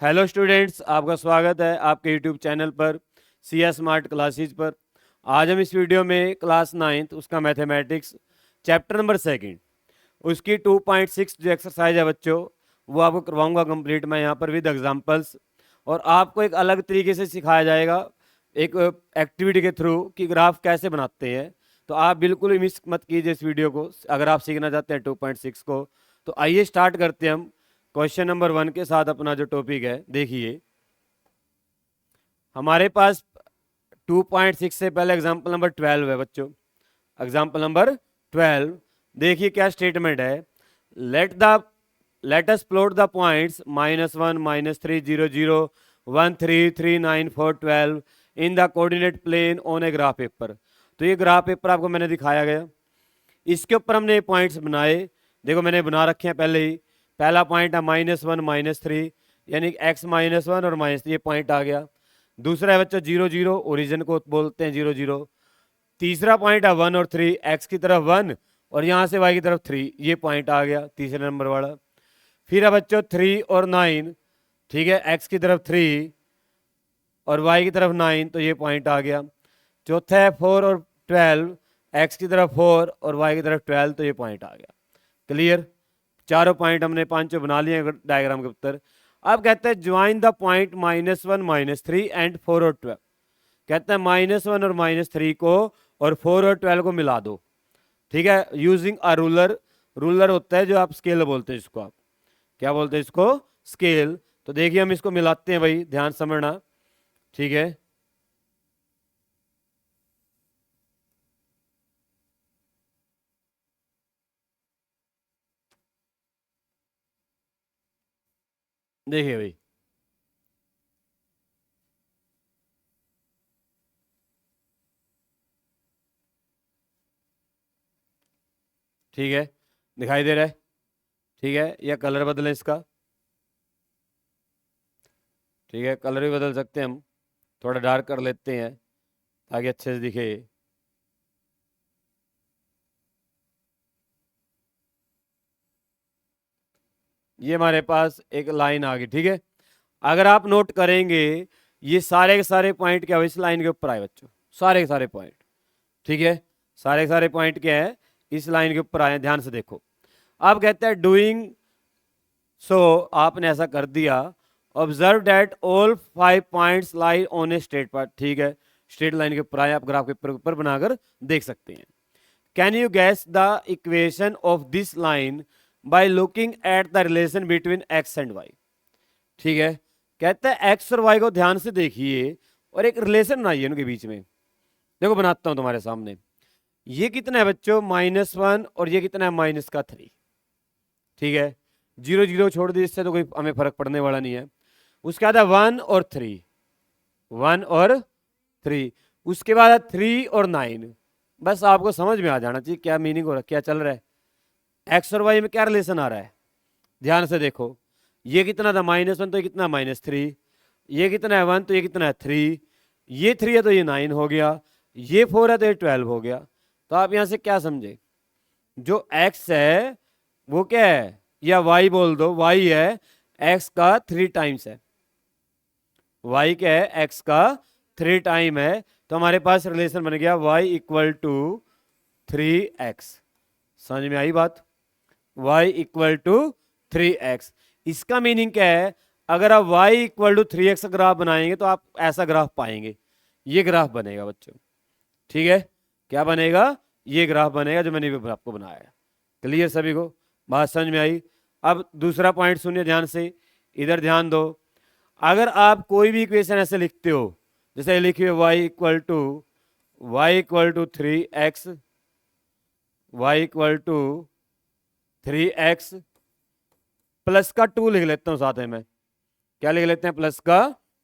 Hello students, आपका स्वागत है आपके यूट्यूब चैनल पर CS स्मार्ट क्लासेज पर। आज हम इस वीडियो में क्लास 9th उसका मैथमेटिक्स चैप्टर नंबर 2 उसकी 2.6 जो एक्सरसाइज है बच्चों, वो आपको करवाऊंगा कंप्लीट मैं यहाँ पर विद एग्जांपल्स। और आपको एक अलग तरीके से सिखाया जाएगा एक एक्टिविटी के थ्रू कि ग्राफ कैसे बनाते हैं। तो आप बिल्कुल मिस मत कीजिए इस वीडियो को अगर आप सीखना चाहते हैं 2.6 को। तो आइए स्टार्ट करते हैं हम क्वेश्चन नंबर 1 के साथ। अपना जो टॉपिक है देखिए, हमारे पास 2.6 से पहले एग्जाम्पल नंबर 12 है बच्चों। एग्जाम्पल नंबर 12 देखिए क्या स्टेटमेंट है। Let us plot the points -1 -3 0 0 1 3 3 9 4 12 in the coordinate plane on a graph paper. तो ये ग्राफ पेपर आपको मैंने दिखाया गया, इसके ऊपर हमने पॉइंट्स बनाए। देखो मैंने बना रखे हैं पहले ही। पहला पॉइंट है -1 -3 यानी x -1 और माइनस, ये पॉइंट आ गया। दूसरा है बच्चों 0 0, ओरिजिन को बोलते हैं 0 0। तीसरा पॉइंट है 1 और 3, x की तरफ 1 और यहाँ से y की तरफ 3, ये पॉइंट आ गया तीसरे नंबर वाला। फिर है बच्चों 3 और 9, ठीक है, x की तरफ 3 और y की तरफ 9, तो ये पॉइंट आ गया। चौथा है 4 और 12, x की तरफ 4 और y की तरफ 12, तो ये पॉइंट आ गया। क्लियर, चारों पॉइंट हमने पांचों बना लिए डायग्राम के उत्तर। अब कहते हैं ज्वाइन द पॉइंट -1 -3 एंड 4 और 12। कहते हैं -1 और -3 को और 4 और 12 को मिला दो, ठीक है, यूजिंग अ रूलर। रूलर होता है जो आप स्केल बोलते हैं, इसको आप क्या बोलते हैं, इसको स्केल। तो देखिए हम इसको मिलाते हैं भाई, ध्यान समझना, ठीक है। देखिए भाई, ठीक है, दिखाई दे रहा है, ठीक है। या कलर बदलें इसका, ठीक है, कलर भी बदल सकते हैं हम, थोड़ा डार्क कर लेते हैं ताकि अच्छे से दिखे। ये हमारे पास एक लाइन आ गई, ठीक है। अगर आप नोट करेंगे ये सारे के सारे पॉइंट क्या है, इस लाइन के ऊपर आए बच्चों, सारे के सारे पॉइंट, ठीक है। सारे के सारे पॉइंट क्या है, इस लाइन के ऊपर आए, ध्यान से देखो। आप कहते हैं डूइंग सो, आपने ऐसा कर दिया। Observe that all 5 points lie on a straight path, ठीक है, स्ट्रेट लाइन के ऊपर आए, आप ग्राफ के ऊपर बनाकर देख सकते हैं। Can you guess the equation of this line by looking at the relation between x and y, ठीक है। कहते हैं एक्स और वाई को ध्यान से देखिए और एक रिलेशन बनाइए उनके बीच में। देखो बनाता हूं तुम्हारे सामने। ये कितना है बच्चों, -1 और ये कितना है -3, ठीक है। 0 0 छोड़ दी, इससे तो कोई हमें फर्क पड़ने वाला नहीं है। उसके बाद है 1 और 3, 1 और 3, उसके बाद है 3 और 9। बस आपको समझ में आ जाना चाहिए क्या मीनिंग हो रहा है, क्या चल रहा है, एक्स और वाई में क्या रिलेशन आ रहा है। ध्यान से देखो, ये कितना था -1 तो ये कितना -3, ये कितना है 1 तो ये कितना है 3, ये 3 है तो ये 9 हो गया, ये 4 है तो ये 12 हो गया। तो आप यहां से क्या समझे, जो x है वो क्या है, या y बोल दो, y है x का 3 टाइम्स है। y क्या है, x का 3 टाइम है। तो हमारे पास रिलेशन बन गया y = 3x। समझ में आई बात, y = 3x। इसका मीनिंग क्या है, अगर आप y = 3x ग्राफ बनाएंगे तो आप ऐसा ग्राफ पाएंगे, ये ग्राफ बनेगा बच्चों, ठीक है। क्या बनेगा, ये ग्राफ बनेगा जो मैंने आपको बनाया है। क्लियर सभी को, बात समझ में आई। अब दूसरा पॉइंट सुनिए ध्यान से, इधर ध्यान दो। अगर आप कोई भी इक्वेशन ऐसे लिखते हो, जैसे लिखिए y = 3x, y = 3x plus का 2 लिख लेता हूं साथ में मैं, क्या लिख लेते हैं, प्लस का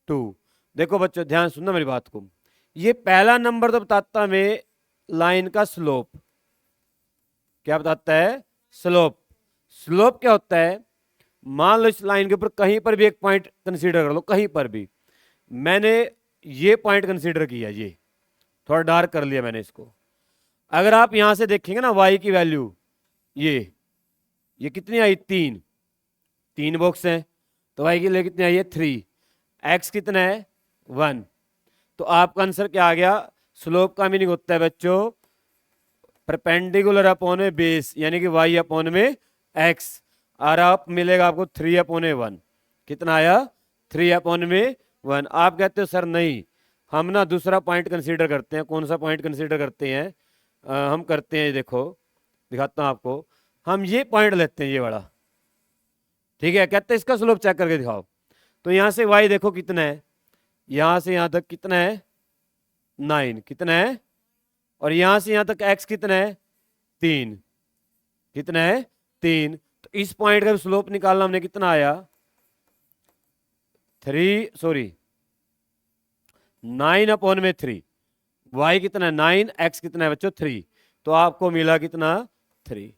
2। देखो बच्चों ध्यान सुनना मेरी बात को, ये पहला नंबर तो बताता हमें लाइन का स्लोप। क्या बताता है, स्लोप। स्लोप क्या होता है, मान लो इस लाइन के ऊपर कहीं पर भी एक पॉइंट कंसीडर कर लो, कहीं पर भी। मैंने ये पॉइंट कंसीडर किया, ये थोड़ा डार्क कर लिया मैंने इसको। अगर आप यहां से देखेंगे ना y की वैल्यू, ये कितनी आई, 3 बॉक्स हैं। तो y की वैल्यू कितनी आई है 3, x कितना है 1। तो आपका आंसर क्या आ गया? स्लोप का मीनिंग होता है बच्चों परपेंडिकुलर अपॉन में बेस, यानी कि y अपॉन में x। और आप मिलेगा आपको 3 अपॉन 1। कितना आया? 3 अपॉन में 1। आप कहते हो सर नहीं, हम ना दूसरा पॉइंट कंसीडर करते हैं। कौन सा पॉइंट कंसीडर करते हैं? हम करते हैं, देखो दिखाता हूं आपको। हम ये पॉइंट लेते हैं, ये वाला, ठीक है। कहते हैं इसका स्लोप चेक करके दिखाओ। तो यहां से y देखो कितना है, यहां से यहां तक कितना है 9, कितना है, और यहां से यहां तक x कितना है 3, कितना है 3। तो इस पॉइंट का स्लोप निकालना हमने, कितना आया 9 अपॉन में 3। y कितना है 9, x कितना है बच्चों 3। तो आपको मिला कितना 3।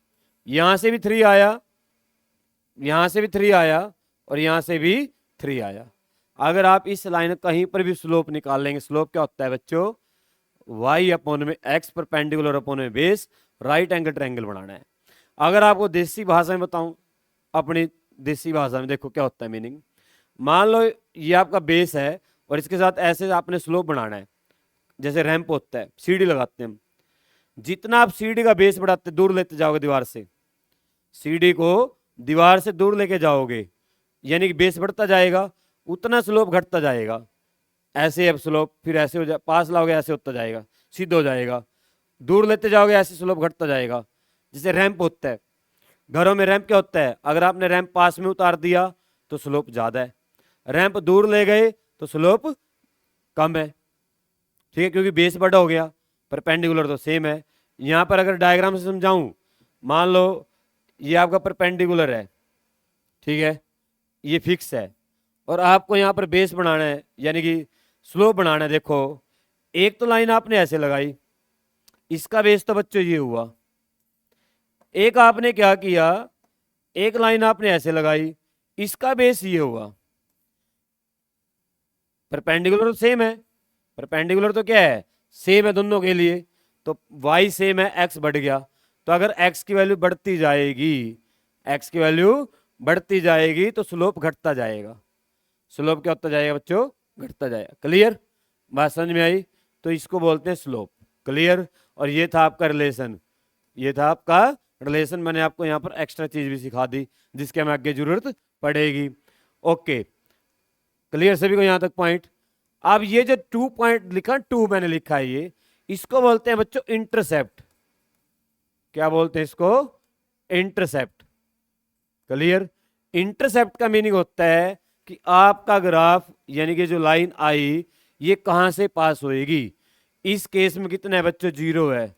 यहां से भी 3 आया, यहां से भी 3 आया, और यहां से भी 3 आया। अगर आप इस लाइन कहीं पर भी स्लोप निकाल लेंगे, स्लोप क्या होता है बच्चों y अपॉन में x परपेंडिकुलर अपॉन में बेस, राइट एंगल ट्रायंगल बनाना है। अगर आपको देसी भाषा में बताऊं, अपनी देसी भाषा में देखो क्या होता है मीनिंग। मान लो ये आपका बेस है और इसके साथ ऐसे आपने स्लोप बनाना है, जैसे रैंप होता है, सीढ़ी लगाते हैं हम। जितना आप सीढ़ी का बेस बढ़ाते दूर लेते जाओगे दीवार से, सीढ़ी को दीवार से दूर लेके जाओगे, यानी कि बेस बढ़ता जाएगा, उतना स्लोप घटता जाएगा। ऐसे अब स्लोप फिर ऐसे हो जाए, पास लाओगे ऐसे होता जाएगा, सीधा हो जाएगा। दूर लेते जाओगे ऐसे स्लोप घटता जाएगा। जैसे रैंप होता है, घरों में रैंप क्या होता है, अगर आपने रैंप पास में उतार दिया तो स्लोप ज्यादा है, रैंप दूर ले गए तो स्लोप कम है, ठीक है, क्योंकि बेस बड़ा हो गया। परपेंडिकुलर तो सेम है। यहां पर अगर डायग्राम से समझाऊं, मान लो ये आपका परपेंडिकुलर है, ठीक है, ये फिक्स है, और आपको यहां पर बेस बनाना है, यानी कि स्लोप बनाना है। देखो एक तो लाइन आपने ऐसे लगाई, इसका बेस तो बच्चों ये हुआ। एक आपने क्या किया, एक लाइन आपने ऐसे लगाई, इसका बेस ये हुआ। परपेंडिकुलर तो सेम है, परपेंडिकुलर तो क्या है सेम है दोनों के लिए। तो y सेम है, x बढ़ गया। तो अगर x की वैल्यू बढ़ती जाएगी, x की वैल्यू बढ़ती जाएगी तो स्लोप घटता जाएगा। स्लोप क्या होता जाएगा बच्चों? घटता जाएगा। क्लियर? बात समझ में आई? तो इसको बोलते हैं स्लोप। क्लियर? और ये था आपका रिलेशन, ये था आपका रिलेशन। मैंने आपको यहाँ पर एक्स्ट्रा चीज भी सिखा दी जिसकी हमें आगे जरूरत पड़ेगी। ओके, क्लियर सभी को यहाँ तक पॉइंट? अब ये जो 2 पॉइंट लिखा, 2 मैंने लिखा है, ये इसको बोलते हैं बच्चों इंटरसेप्ट। क्या बोलते हैं इसको? इंटरसेप्ट। क्लियर? इंटरसेप्ट का मीनिंग होता है कि आपका ग्राफ, यानी कि जो लाइन आई, ये कहां से पास होएगी। इस केस में कितना है बच्चों? 0 है,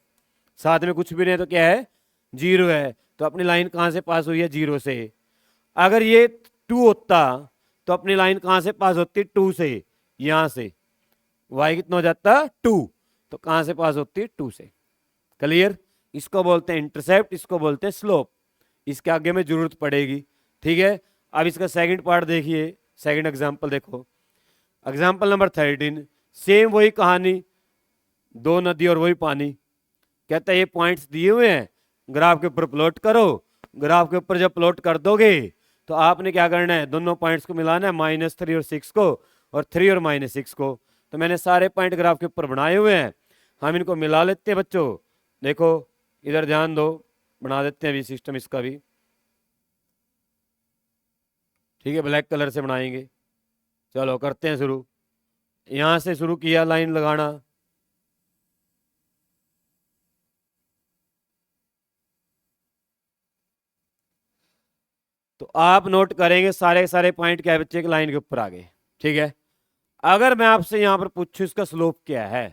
साथ में कुछ भी नहीं तो क्या है? 0 है। तो अपनी लाइन कहां से पास हुई है? 0 से। अगर ये 2 होता तो अपनी लाइन कहां से पास होती? 2 से, यहां से। y कितना हो जाता? 2। तो कहां से पास होती? 2 से। क्लियर? इसको बोलते हैं इंटरसेप्ट, इसको बोलते हैं स्लोप। इसके आगे में जरूरत पड़ेगी, ठीक है। अब इसका सेकंड पार्ट देखिए, सेकंड एग्जांपल देखो, एग्जांपल नंबर 13। सेम वही कहानी, 2 नदी और वही पानी। कहता है ये पॉइंट्स दिए हुए हैं, ग्राफ के ऊपर प्लॉट करो। ग्राफ के ऊपर जब प्लॉट कर दोगे तो आपने क्या करना है? दोनों पॉइंट्स को मिलाना है, -3 और 6 को, और 3 और -6 को। तो मैंने सारे पॉइंट ग्राफ के ऊपर बनाए हुए हैं, हम इनको मिला लेते हैं बच्चों। देखो इधर ध्यान दो, बना देते हैं अभी सिस्टम इसका भी, ठीक है, ब्लैक कलर से बनाएंगे। चलो करते हैं शुरू। यहां से शुरू किया लाइन लगाना, तो आप नोट करेंगे सारे सारे पॉइंट क्या है बच्चे की लाइन के ऊपर आ गए, ठीक है। अगर मैं आपसे यहां पर पूछूं इसका स्लोप क्या है,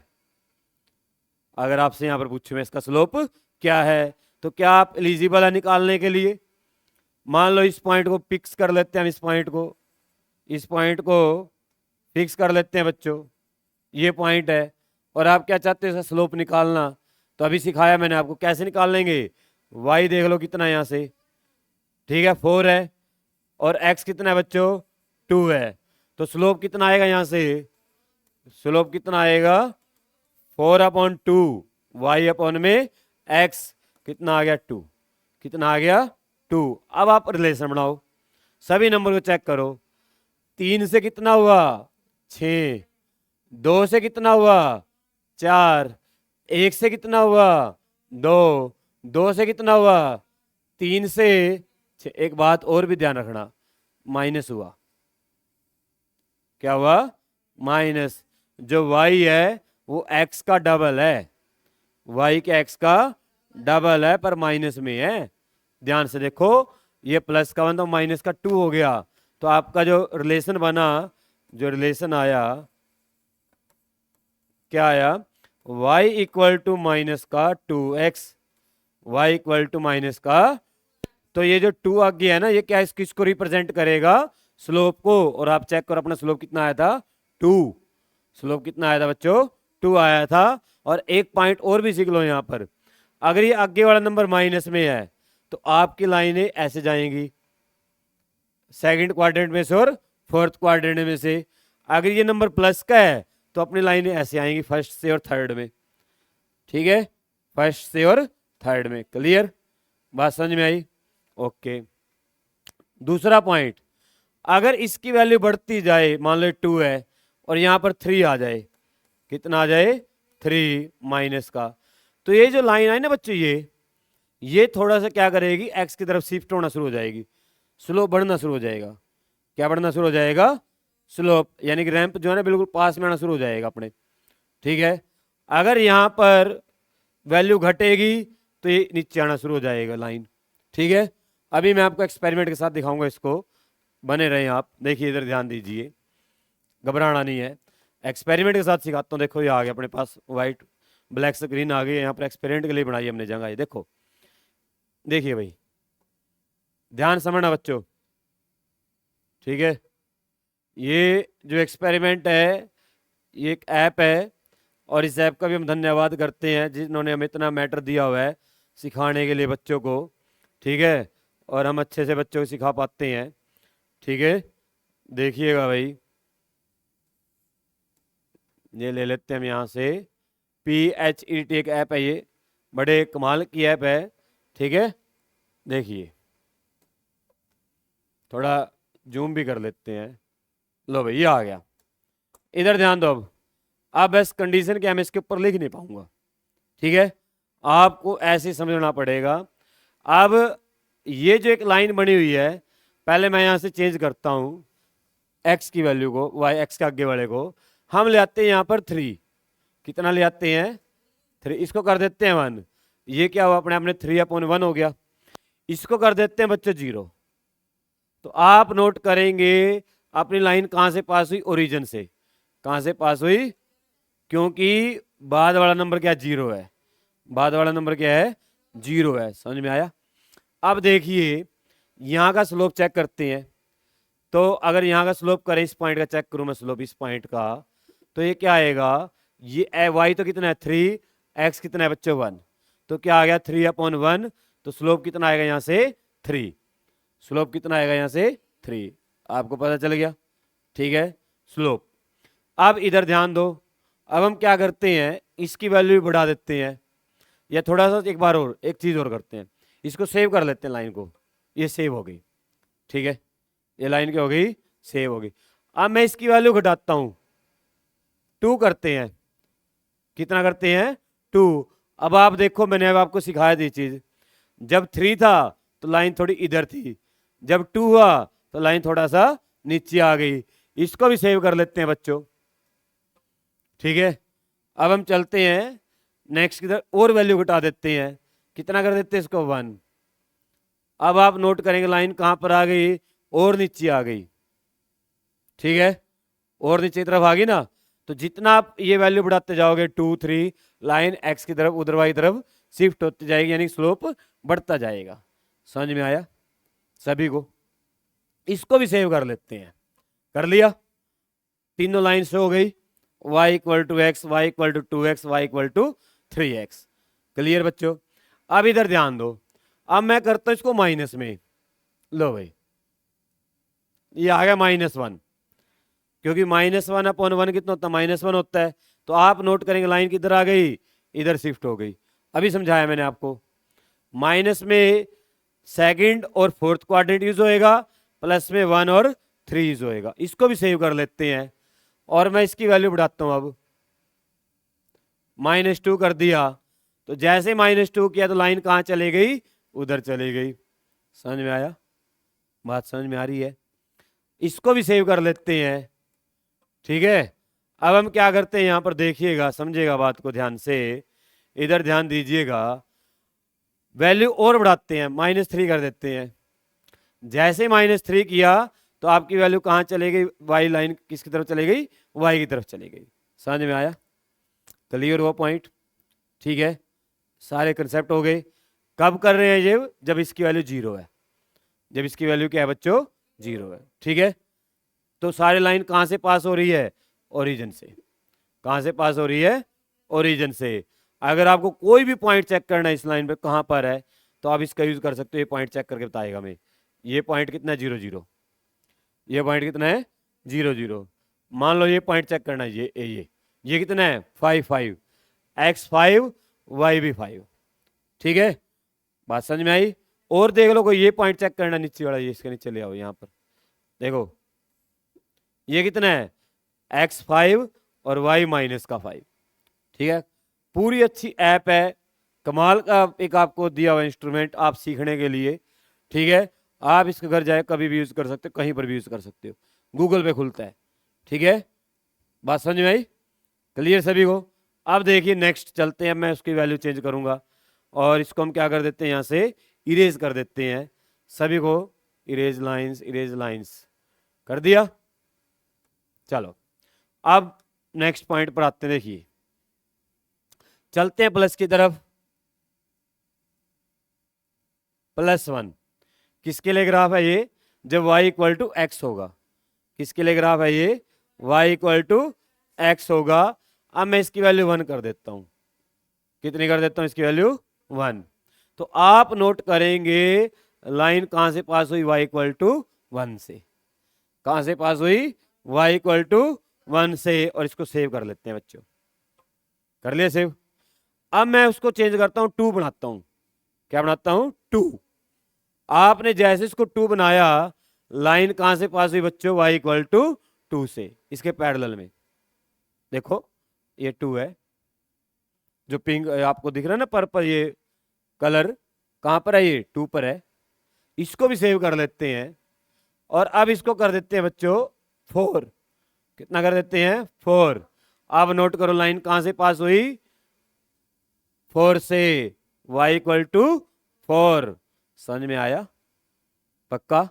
अगर आपसे यहां पर पूछूं मैं इसका स्लोप क्या है, तो क्या आप एलिजिबल है निकालने के लिए? मान लो इस पॉइंट को फिक्स कर लेते हैं हम, इस पॉइंट को फिक्स कर लेते हैं बच्चों, ये पॉइंट है, और आप क्या चाहते हो? इसका स्लोप निकालना। तो अभी सिखाया मैंने आपको कैसे निकाल लेंगे। y देख लो कितना है यहाँ से, ठीक है 4 है, और x कितना है बच्चों? 2 है। तो स्लोप कितना आएगा यहाँ से? स्लोप कितना आएगा? 4/2 y अपॉन में x, कितना आ गया? 2। कितना आ गया? 2। अब आप रिलेशन बनाओ, सभी नंबर को चेक करो। 3 से कितना हुआ 6, 2 से कितना हुआ 4, 1 से कितना हुआ 2, 2 से कितना हुआ 3 से 6। एक बात और भी ध्यान रखना, माइनस हुआ, क्या हुआ माइनस। जो y है वो x का डबल है, y के x का डबल है पर माइनस में है। ध्यान से देखो, ये प्लस का 1 तो माइनस का 2 हो गया। तो आपका जो रिलेशन बना, जो रिलेशन आया, क्या आया, y इक्वल टू माइनस का 2x, y equal to minus का। तो ये जो 2 आगे है ना, ये क्या किसको रिप्रेजेंट करेगा, स्लोप को। और आप चेक करो अपना स्लोप कितना आया था 2, स्लोप कितना आया था बच्चों 2 आया था। और एक पॉइंट और भी सीख लो यहाँ पर, अगर ये आगे वाला नंबर माइनस में है तो आपकी लाइनें ऐसे जाएंगी, सेकंड क्वाड्रेंट में से और फोर्थ क्वाड्रेंट में से। अगर ये नंबर प्लस का है तो अपनी लाइनें ऐसे आएंगी, फर्स्ट से और थर्ड में। ठीक है, फर्स्ट से और थर्ड में। क्लियर, बात समझ में आई? ओके। दूसरा पॉइंट, अगर इसकी वैल्यू बढ़ती जाए, मान लो 2 है और यहां पर 3 आ जाए, कितना आ जाए 3 माइनस का, तो ये जो लाइन आई ना बच्चों, ये थोड़ा सा क्या करेगी, एक्स की तरफ शिफ्ट होना शुरू हो जाएगी, स्लोप बढ़ना शुरू हो जाएगा। क्या बढ़ना शुरू हो जाएगा, स्लोप, यानी कि रैंप जो है ना बिल्कुल पास में आना शुरू हो जाएगा अपने। ठीक है, अगर यहाँ पर वैल्यू घटेगी तो ये नीचे आना शुरू हो जाएगा लाइन। ठीक है, अभी मैं आपको एक्सपेरिमेंट के साथ दिखाऊंगा इसको, बने रहे आप, देखिए इधर ध्यान दीजिए, घबराना नहीं है, एक्सपेरिमेंट के साथ सिखाता हूँ। देखो ये आ गया अपने पास वाइट ब्लैक स्क्रीन आ गई, यहाँ पर एक्सपेरिमेंट के लिए बनाई हमने जगह। ये देखो, देखिए भाई, ध्यान समझना बच्चों। ठीक है, ये जो एक्सपेरिमेंट है ये एक ऐप है, और इस ऐप का भी हम धन्यवाद करते हैं जिन्होंने हमें इतना मैटर दिया हुआ है सिखाने के लिए बच्चों को। ठीक है, और हम अच्छे से बच्चों को सिखा पाते हैं। ठीक है, देखिएगा भाई, ये ले लेते हैं हम यहाँ से, PHET एक ऐप है, ये बड़े कमाल की ऐप है। ठीक है, देखिए थोड़ा जूम भी कर लेते हैं। लो भाई, ये आ गया, इधर ध्यान दो। अब इस कंडीशन के हम इसके ऊपर लिख नहीं पाऊंगा। ठीक है, आपको ऐसे समझना पड़ेगा। अब ये जो एक लाइन बनी हुई है, पहले मैं यहां से चेंज करता हूं x की वैल्यू को, y x के आगे वाले को हम ले आते हैं यहां पर 3। कितना ले आते हैं 3, इसको कर देते हैं 1। ये क्या हुआ, अपने आपने 3/1 हो गया। इसको कर देते हैं बच्चों 0। तो आप नोट करेंगे अपनी लाइन कहां से पास हुई, ओरिजिन से। कहां से पास हुई, क्योंकि बाद वाला नंबर क्या 0 है, बाद वाला नंबर क्या है 0 है। समझ में आया? अब देखिए यहां का स्लोप चेक करते हैं। तो अगर यहां का स्लोप करें, इस पॉइंट का चेक करूं मैं स्लोप इस पॉइंट का, तो ये क्या आएगा, ये y तो कितना है 3, x कितना है बच्चों 1, तो क्या आ गया 3/1। तो स्लोप कितना आएगा यहां से 3, स्लोप कितना आएगा यहां से 3, आपको पता चल गया। ठीक है, स्लोप। अब इधर ध्यान दो, अब हम क्या करते हैं, इसकी वैल्यू भी बढ़ा देते हैं, या थोड़ा सा एक बार और एक चीज और करते हैं, इसको सेव कर लेते हैं लाइन को। ये सेव हो गई। ठीक है, ये लाइन क्या हो गई, सेव हो गई। अब मैं इसकी वैल्यू घटाता हूं, 2 करते हैं। कितना करते हैं 2। अब आप देखो, मैंने अब आपको सिखाया थी चीज, जब 3 था तो लाइन थोड़ी इधर थी, जब 2 हुआ तो लाइन थोड़ा सा नीचे आ गई। इसको भी सेव कर लेते हैं बच्चों। ठीक है, अब हम चलते हैं नेक्स्ट की तरफ, और वैल्यू घटा देते हैं। कितना कर देते हैं इसको 1। अब आप नोट करेंगे लाइन कहां पर आ गई, और नीचे आ गई। ठीक है, और नीचे की तरफ आ गई ना, तो जितना आप ये वैल्यू बढ़ाते जाओगे 2 3, लाइन x की तरफ उधर y तरफ शिफ्ट होती जाएगी, यानी स्लोप बढ़ता जाएगा। समझ में आया सभी को? इसको भी सेव कर लेते हैं। कर लिया, तीनों लाइन से हो गई, y equal to x, y equal to 2x, y equal to 3x। Clear बच्चों? अब इधर ध्यान दो, अब मैं करता हूं इसको माइनस में। लो भाई, ये आ गया -1, क्योंकि -1/1 कितना होता है, -1 होता है। तो आप नोट करेंगे लाइन किधर आ गई, इधर शिफ्ट हो गई। अभी समझाया मैंने आपको, माइनस में सेकंड और फोर्थ क्वाड्रेंट यूज होएगा, प्लस में 1 और 3 होएगा। इसको भी सेव कर लेते हैं और मैं इसकी वैल्यू बढ़ाता हूं। अब -2 कर दिया, तो जैसे -2 किया तो लाइन कहां चली गई, उधर चली गई। समझ में आया, बात समझ में आ रही है। इसको भी सेव कर लेते हैं, ठीक है। अब हम क्या करते हैं, यहां पर देखिएगा, समझिएगा बात को ध्यान से, इधर ध्यान दीजिएगा। वैल्यू और बढ़ाते हैं, -3 कर देते हैं। जैसे -3 किया तो आपकी वैल्यू कहां चली गई, वाई लाइन किसकी तरफ चली गई, वाई की तरफ चली गई। समझ में आया, क्लियर हुआ पॉइंट, ठीक है। सारे कंसेप्ट हो गए। कब कर रहे हैं ये, जब इसकी वैल्यू 0 है, जब इसकी वैल्यू क्या है बच्चों, 0 है, ठीक है। तो सारी लाइन कहां से पास हो रही है, ओरिजिन से। कहां से पास हो रही है, ओरिजिन से। अगर आपको कोई भी पॉइंट चेक करना है इस लाइन पे कहां पर है, तो आप इसका यूज कर सकते हो। ये पॉइंट चेक करके बताएगा हमें, ये पॉइंट कितना है, 0 0। ये पॉइंट कितना है, 0 0। मान लो ये पॉइंट चेक करना है, ये कितना है, 5 5, x 5 y भी 5, ठीक है। बात समझ में आई। और देख लो, कोई ये पॉइंट चेक करना नीचे वाला, ये इसके नीचे ले आओ, यहां पर देखो ये कितना है, x 5 और y -5, ठीक है। पूरी अच्छी ऐप है, कमाल का एक आपको दिया हुआ इंस्ट्रूमेंट आप सीखने के लिए, ठीक है। आप इसके घर जाए कभी भी यूज कर सकते हो, कहीं पर भी यूज कर सकते हो, गूगल पे खुलता है, ठीक है। बात समझ में आई, क्लियर सभी को। अब देखिए नेक्स्ट चलते हैं, मैं उसकी वैल्यू चेंज करूंगा और इसको हम क्या कर देते हैं, यहां से इरेज कर देते हैं सभी को। इरेज लाइंस कर दिया। चलो अब नेक्स्ट पॉइंट पर आते हैं, देखिए चलते हैं प्लस की तरफ। +1 किसके लिए ग्राफ है ये, जब y = x होगा। किसके लिए ग्राफ है ये, y = x होगा। अब मैं इसकी वैल्यू 1 कर देता हूं। कितनी कर देता हूं, इसकी वैल्यू 1। तो आप नोट करेंगे लाइन कहां से पास हुई, y = 1 से। कहां से पास हुई, y = 1 से। और इसको सेव कर लेते हैं बच्चों, कर लिया सेव। अब मैं उसको चेंज करता हूं, 2 बनाता हूं। क्या बनाता हूं, 2। आपने जैसे इसको 2 बनाया, लाइन कहां से पास हुई बच्चों, y = 2 से, इसके पैरेलल में। देखो ये 2 है, जो पिंक आपको दिख रहा है ना, पर्पल ये कलर, कहां पर है, ये 2 पर है। इसको भी सेव कर लेते हैं और अब इसको कर देते हैं बच्चों 4। कितना कर देते हैं, 4। अब नोट करो लाइन कहां से पास हुई, 4 से, y = 4। समझ में आया, पक्का,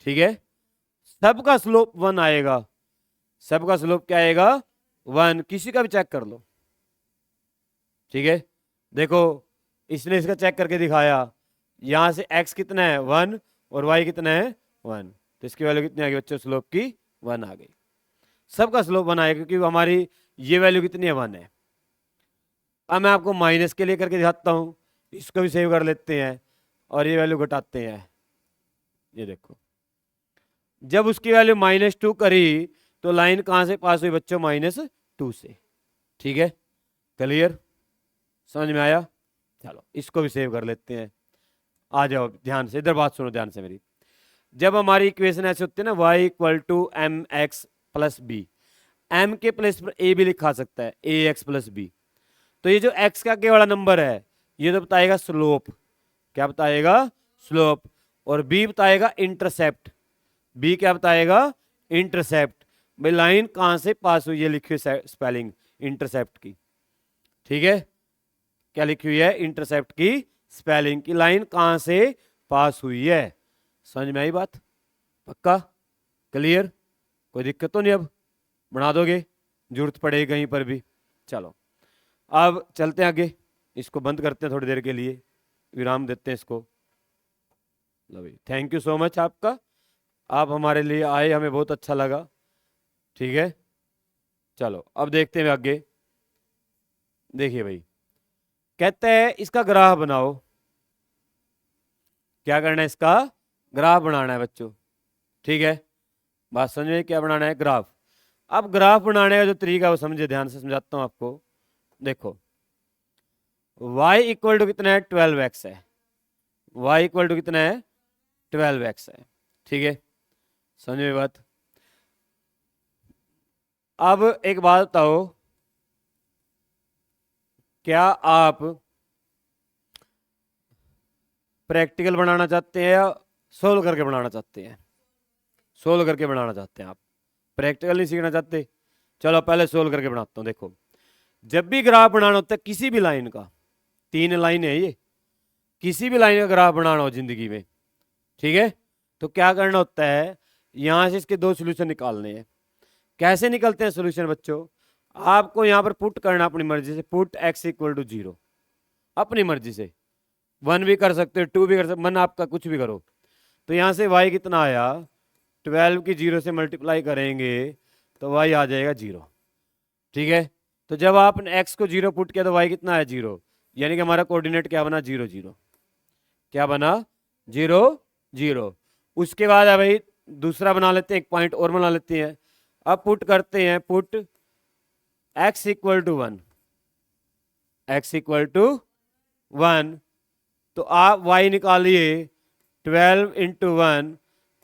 ठीक है। सबका स्लोप 1 आएगा, सबका स्लोप क्या आएगा, 1। किसी का भी चेक कर लो, ठीक है। देखो इसने इसका चेक करके दिखाया, यहां से x कितना है, 1, और y कितना है, 1। तो इसकी वैल्यू कितनी आ गई बच्चों, स्लोप की 1 आ गई। सबका स्लोप 1 आएगा क्योंकि हमारी ये वैल्यू कितनी है, 1 है। अब मैं आपको माइनस के लिए करके दिखाता हूं, इसको भी सेव कर लेते हैं और ये वैल्यू घटाते हैं। ये देखो जब उसकी वैल्यू -2 करी तो लाइन कहां से पास हुई बच्चों, -2 से, ठीक है। क्लियर, समझ में आया। चलो इसको भी सेव कर लेते हैं। आ जाओ ध्यान से, इधर बात सुनो ध्यान से मेरी। जब हमारी इक्वेशन ऐसे होती है ना, y = mx + b, m के प्लेस पर a भी लिखा सकता है, ax + b। तो ये जो x का के वाला नंबर है, ये तो बताएगा स्लोप। क्या बताएगा, स्लोप। और b बताएगा इंटरसेप्ट। b क्या बताएगा, इंटरसेप्ट। भाई लाइन कहां से पास हुई, ये लिखी हुई स्पेलिंग इंटरसेप्ट की, ठीक है। क्या लिखी हुई है, इंटरसेप्ट की स्पेलिंग की, लाइन कहां से पास हुई है। समझ में आई बात, पक्का, क्लियर, कोई दिक्कत तो नहीं। अब बना दोगे, जरूरत पड़ेगी कहीं पर भी। चलो अब चलते हैं आगे, इसको बंद करते हैं थोड़ी देर के लिए, विराम देते हैं इसको। लो भाई, थैंक यू सो मच आपका, आप हमारे लिए आए, हमें बहुत अच्छा लगा, ठीक है। चलो अब देखते हैं आगे। देखिए भाई, कहते हैं इसका ग्राफ बनाओ। क्या करना है, इसका ग्राफ बनाना है बच्चों, ठीक है। बात समझ में, क्या बनाना है, ग्राफ। अब ग्राफ बनाने का जो तरीका है वो समझे, ध्यान से समझाता हूं आपको। देखो y = कितना है, 12x है। y = कितना है, 12x है, ठीक है। समझ में बात। अब एक बात बताओ, क्या आप प्रैक्टिकल बनाना चाहते हैं या सोल्व करके बनाना चाहते हैं? सोल्व करके बनाना चाहते हैं आप, प्रैक्टिकल नहीं सीखना चाहते। चलो पहले सोल्व करके बनाता हूं। देखो, जब भी ग्राफ बनाना होता है किसी भी लाइन का, 3 लाइन है ये, किसी भी लाइन का ग्राफ बनाना हो जिंदगी में, ठीक है, तो क्या करना होता है, यहां से इसके 2 सोल्यूशन निकालने हैं। कैसे निकलते हैं सोल्यूशन बच्चों? आपको यहां पर पुट करना अपनी मर्जी से, पुट x इक्वल टू 0, अपनी मर्जी से 1 भी कर सकते हो, 2 भी कर सकते हो, मन आपका कुछ भी करो। तो यहां से y कितना आया, 12 की 0 से मल्टीप्लाई करेंगे तो y आ जाएगा 0, ठीक है। तो जब आपने x को 0 पुट किया तो y कितना है 0, यानी कि हमारा कोऑर्डिनेट क्या बना 0 0, क्या बना 0 0। उसके बाद है भाई दूसरा बना लेते हैं, एक पॉइंट और बना लेते हैं। अब पुट करते हैं, put x equal to 1, x equal to 1, तो आप y निकालिए 12 इंटू 1,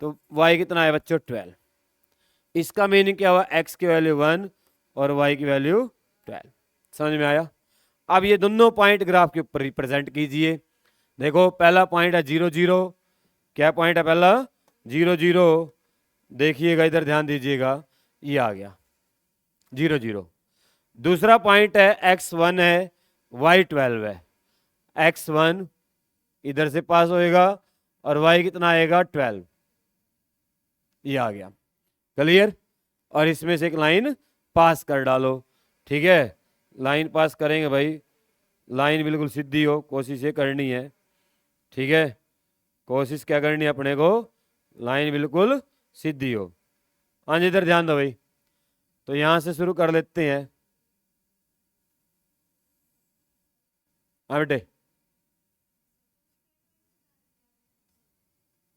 तो y कितना है बच्चों 12। इसका मीनिंग क्या हुआ, x की वैल्यू 1 और y की वैल्यू 12। समझ में आया? अब ये दोनों पॉइंट ग्राफ के ऊपर रिप्रेजेंट कीजिए। देखो पहला पॉइंट है 0 0, क्या पॉइंट है पहला 0 0, देखिएगा इधर ध्यान दीजिएगा, ये आ गया 0 0। दूसरा पॉइंट है x1 है, y12 है, x1 इधर से पास होएगा और y कितना आएगा 12, ये आ गया, क्लियर। और इसमें से एक लाइन पास कर डालो, ठीक है। लाइन पास करेंगे भाई, लाइन बिल्कुल सीधी हो, कोशिश ये करनी है, ठीक है। कोशिश क्या करनी है अपने को, लाइन बिल्कुल सीधी हो। हाँ जी, इधर ध्यान दो भाई। तो यहां से शुरू कर लेते हैं। हाँ बेटे,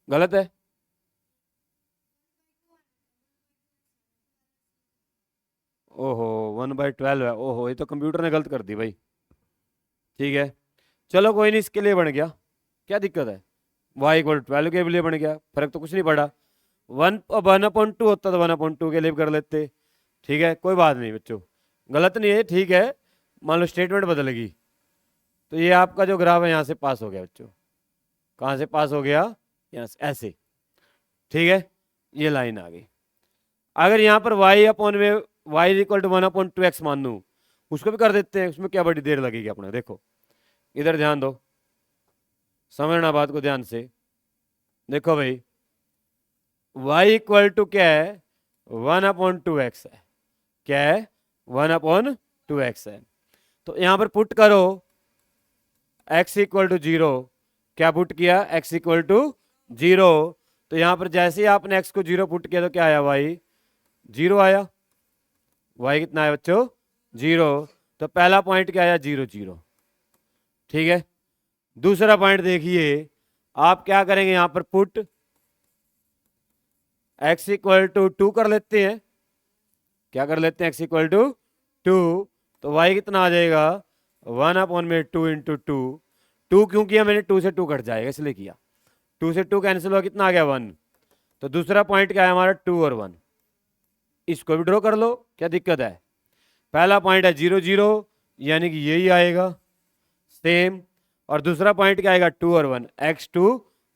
गलत है। ओहो 1/12 है, ओहो ये तो कंप्यूटर ने गलत कर दी भाई। ठीक है, चलो कोई नहीं, इसके लिए बन गया, क्या दिक्कत है, y इक्वल 12 के लिए बन गया, फर्क तो कुछ नहीं पड़ा। 1/2 होता तो 1/2 के लिए कर लेते, ठीक है, कोई बात नहीं बच्चों, गलत नहीं है, ठीक है। मान लो स्टेटमेंट बदलेगी, तो ये आपका जो ग्राफ है यहाँ से पास हो गया बच्चों, कहाँ से पास हो गया, यहाँ से ऐसे, ठीक है, ये लाइन आ गई। अगर यहाँ पर y अपॉन में y इक्वल टू 1/2x मान लूँ, उसको भी कर देते हैं, उसमें क्या बड़ी देर लगेगी अपने। देखो इधर ध्यान दो, समझना बात को ध्यान से। देखो भाई y इक्वल टू क्या है, 1/2x है, क्या है 1/2x है। तो यहां पर पुट करो x इक्वल टू 0, क्या पुट किया x इक्वल टू 0, तो यहां पर जैसे ही आपने x को 0 पुट किया तो क्या आया y 0 आया, y कितना है बच्चों 0। तो पहला पॉइंट क्या आया 0 0, ठीक है। दूसरा पॉइंट देखिए, आप क्या करेंगे यहां पर पुट x इक्वल टू 2 कर लेते हैं, क्या कर लेते हैं x इक्वल टू 2, तो y कितना आ जाएगा 1/2 इंटू 2, 2 क्यों किया मैंने, 2 से 2 कट जाएगा इसलिए किया, 2 से 2 कैंसिल हुआ, कितना आ गया 1। तो दूसरा पॉइंट क्या है हमारा 2 और 1, इसको भी ड्रॉ कर लो, क्या दिक्कत है। पहला पॉइंट है 0 0, यानी कि यही आएगा सेम, और दूसरा पॉइंट क्या आएगा 2 और 1, x2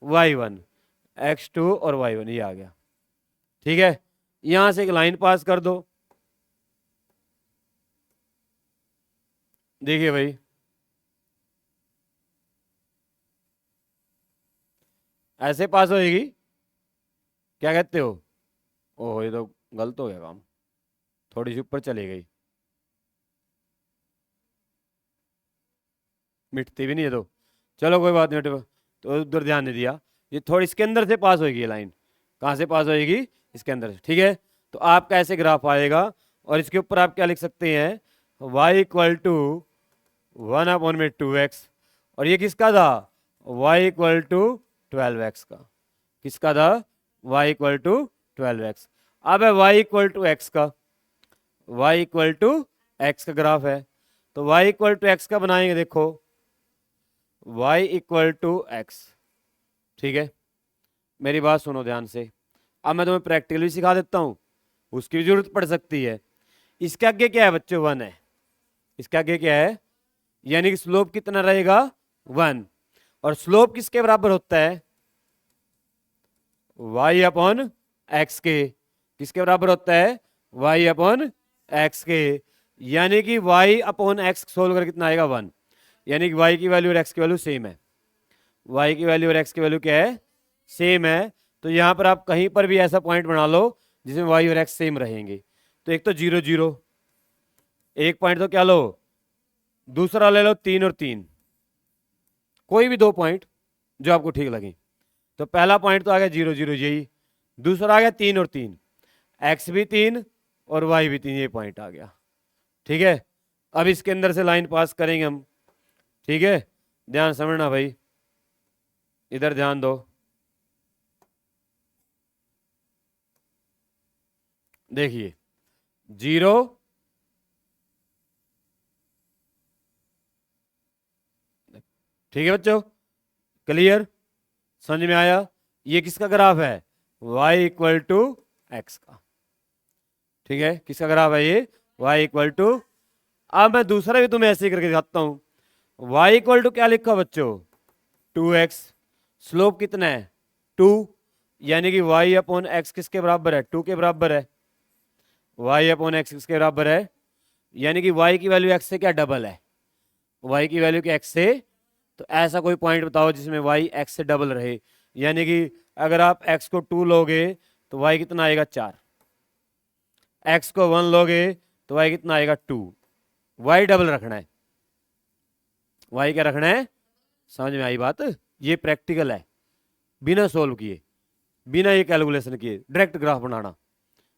y1, x2 और y1, ये आ गया, ठीक है। यहां से एक लाइन पास कर दो, देखिए भाई ऐसे पास होएगी, क्या कहते हो, ओहो ये तो गलत हो गया काम, थोड़ी सी ऊपर चली गई, मिटती भी नहीं है तो चलो कोई बात नहीं, तो उधर ध्यान नहीं दिया, ये थोड़ी इसके अंदर से पास होएगी ये लाइन, कहाँ से पास होएगी, इसके अंदर से, ठीक है। तो आपका ऐसे ग्राफ आएगा, और इसके ऊपर आप क्या लिख सकते हैं, y इक्वल टू 1/2x, और ये किसका था, y इक्वल टू 12x का, किसका था, y इक्वल टू 12x। अब है y इक्वल टू x का, y इक्वल टू x का ग्राफ है, तो y इक्वल टू x का बनाएंगे, देखो y इक्वल टू x, ठीक है। मेरी बात सुनो ध्यान से, अब मैं तुम्हें प्रैक्टिकल भी सिखा देता हूँ, उसकी भी जरूरत पड़ सकती है। इसके आगे क्या है बच्चों? 1 है। इसके आगे क्या है? यानी कि स्लोप कितना रहेगा? 1। और स्लोप किसके बराबर होता है? y अपॉन एक्स के। किसके बराबर होता है? y अपॉन एक्स के। यानी कि y अपॉन एक्स सोल्व कर कितना आएगा? 1। यानी कि y की वैल्यू और x की वैल्यू सेम है। y की वैल्यू और x की वैल्यू क्या है? सेम है। तो यहां पर आप कहीं पर भी ऐसा पॉइंट बना लो जिसमें y और x सेम रहेंगे। तो एक तो 0 0, एक पॉइंट तो क्या लो, दूसरा ले लो 3 और 3, कोई भी 2 पॉइंट जो आपको ठीक लगे। तो पहला पॉइंट तो आ गया 0 0, यही। दूसरा आ गया 3 और 3, x भी 3 और y भी 3, ये पॉइंट आ गया। ठीक है, अब इसके अंदर से लाइन पास करेंगे हम। ठीक है, ध्यान समझना भाई, इधर ध्यान दो। देखिए 0, ठीक है बच्चों, क्लियर, समझ में आया? ये किसका ग्राफ है? y इक्वल टू एक्स का। ठीक है, किसका ग्राफ है ये? y equal to. अब मैं दूसरा भी तुम्हें ऐसे ही करके दिखाता हूं। y इक्वल टू क्या लिखा बच्चों? 2x। स्लोप कितना है? 2। यानी कि y अपॉन एक्स किसके बराबर है? 2 के बराबर है। y अपॉन एक्स किसके बराबर है? यानी कि y की वैल्यू x से क्या डबल है? y की वैल्यू क्या x से? तो ऐसा कोई पॉइंट बताओ जिसमें y x से डबल रहे। यानी कि अगर आप x को 2 लोगे तो y कितना आएगा? 4। x को 1 लोगे तो y कितना आएगा? 2। y डबल रखना है। y क्या रखना है? समझ में आई बात? ये प्रैक्टिकल है, बिना सोल्व किए, बिना ये कैलकुलेशन किए डायरेक्ट ग्राफ बनाना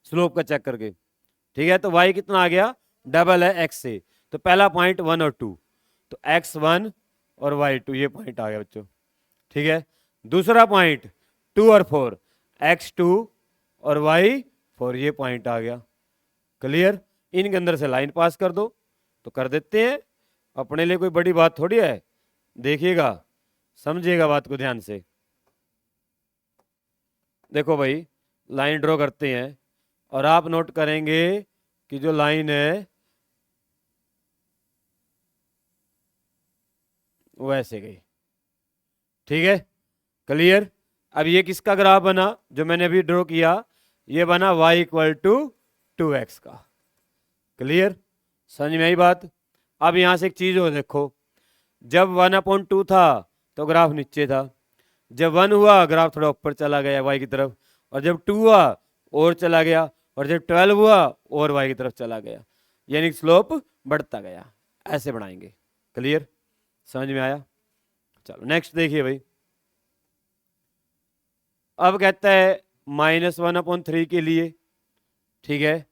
स्लोप का चेक करके। ठीक है, तो y कितना आ गया? डबल है x से। तो पहला पॉइंट 1 और 2, तो x1 और y2, ये पॉइंट आ गया बच्चों। ठीक है, दूसरा पॉइंट 2 और 4, x2 और y4, ये पॉइंट आ गया। क्लियर? इनके अंदर से लाइन पास कर दो तो कर देते हैं, अपने लिए कोई बड़ी बात थोड़ी है। देखिएगा, समझिएगा बात को ध्यान से। देखो भाई, लाइन ड्रॉ करते हैं और आप नोट करेंगे कि जो लाइन है वो ऐसे गई। ठीक है, क्लियर? अब ये किसका ग्राफ बना जो मैंने अभी ड्रॉ किया? ये बना y इक्वल टू 2x का। क्लियर, समझ में आई बात? अब यहां से एक चीज हो, देखो, जब 1/2 था तो ग्राफ नीचे था, जब 1 हुआ ग्राफ थोड़ा ऊपर चला गया y की तरफ, और जब 2 हुआ और चला गया, और जब 12 हुआ और y की तरफ चला गया, यानी स्लोप बढ़ता गया। ऐसे बनाएंगे। क्लियर, समझ में आया? चलो नेक्स्ट देखिए भाई। अब कहता है -1/3 के लिए, ठीक है,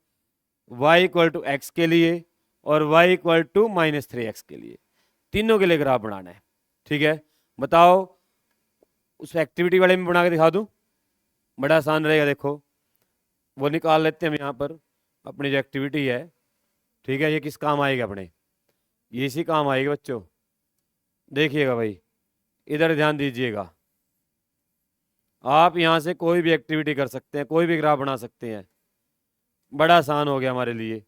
y इक्वल टू एक्स के लिए और y इक्वल टू -3x के लिए, तीनों के लिए ग्राफ बनाना है। ठीक है, बताओ, उस एक्टिविटी वाले में बना के दिखा दूं? बड़ा आसान रहेगा। देखो, वो निकाल लेते हैं हम यहाँ पर, अपनी जो एक्टिविटी है। ठीक है, ये किस काम आएगा अपने? ये इसी काम आएगी बच्चों। देखिएगा भाई, इधर ध्यान दीजिएगा। आप यहाँ से कोई भी एक्टिविटी कर सकते हैं, कोई भी ग्राफ बना सकते हैं, बड़ा आसान हो गया हमारे लिए।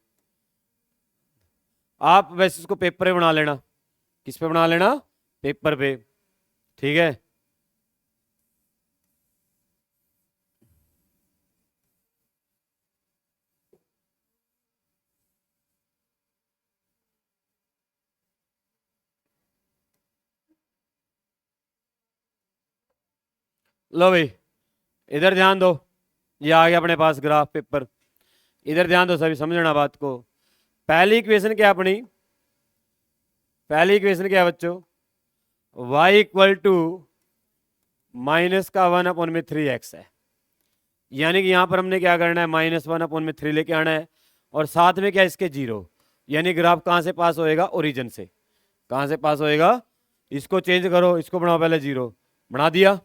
आप वैसे इसको पेपर पे बना लेना। किस पे बना लेना? पेपर पे। ठीक है, लो भाई, इधर ध्यान दो, ये आ गया अपने पास ग्राफ पेपर। इधर ध्यान दो सभी, समझना बात को। पहली इक्वेशन क्या अपनी? पहली इक्वेशन क्या है बच्चों? y इक्वल टू -1/3x है। यानी कि यहां पर हमने क्या करना है? -1/3 लेके आना है, और साथ में क्या इसके 0। यानी ग्राफ कहां से पास होएगा? ओरिजिन से। कहां से पास होएगा? इसको चेंज करो, इसको बनाओ पहले 0, बना दिया।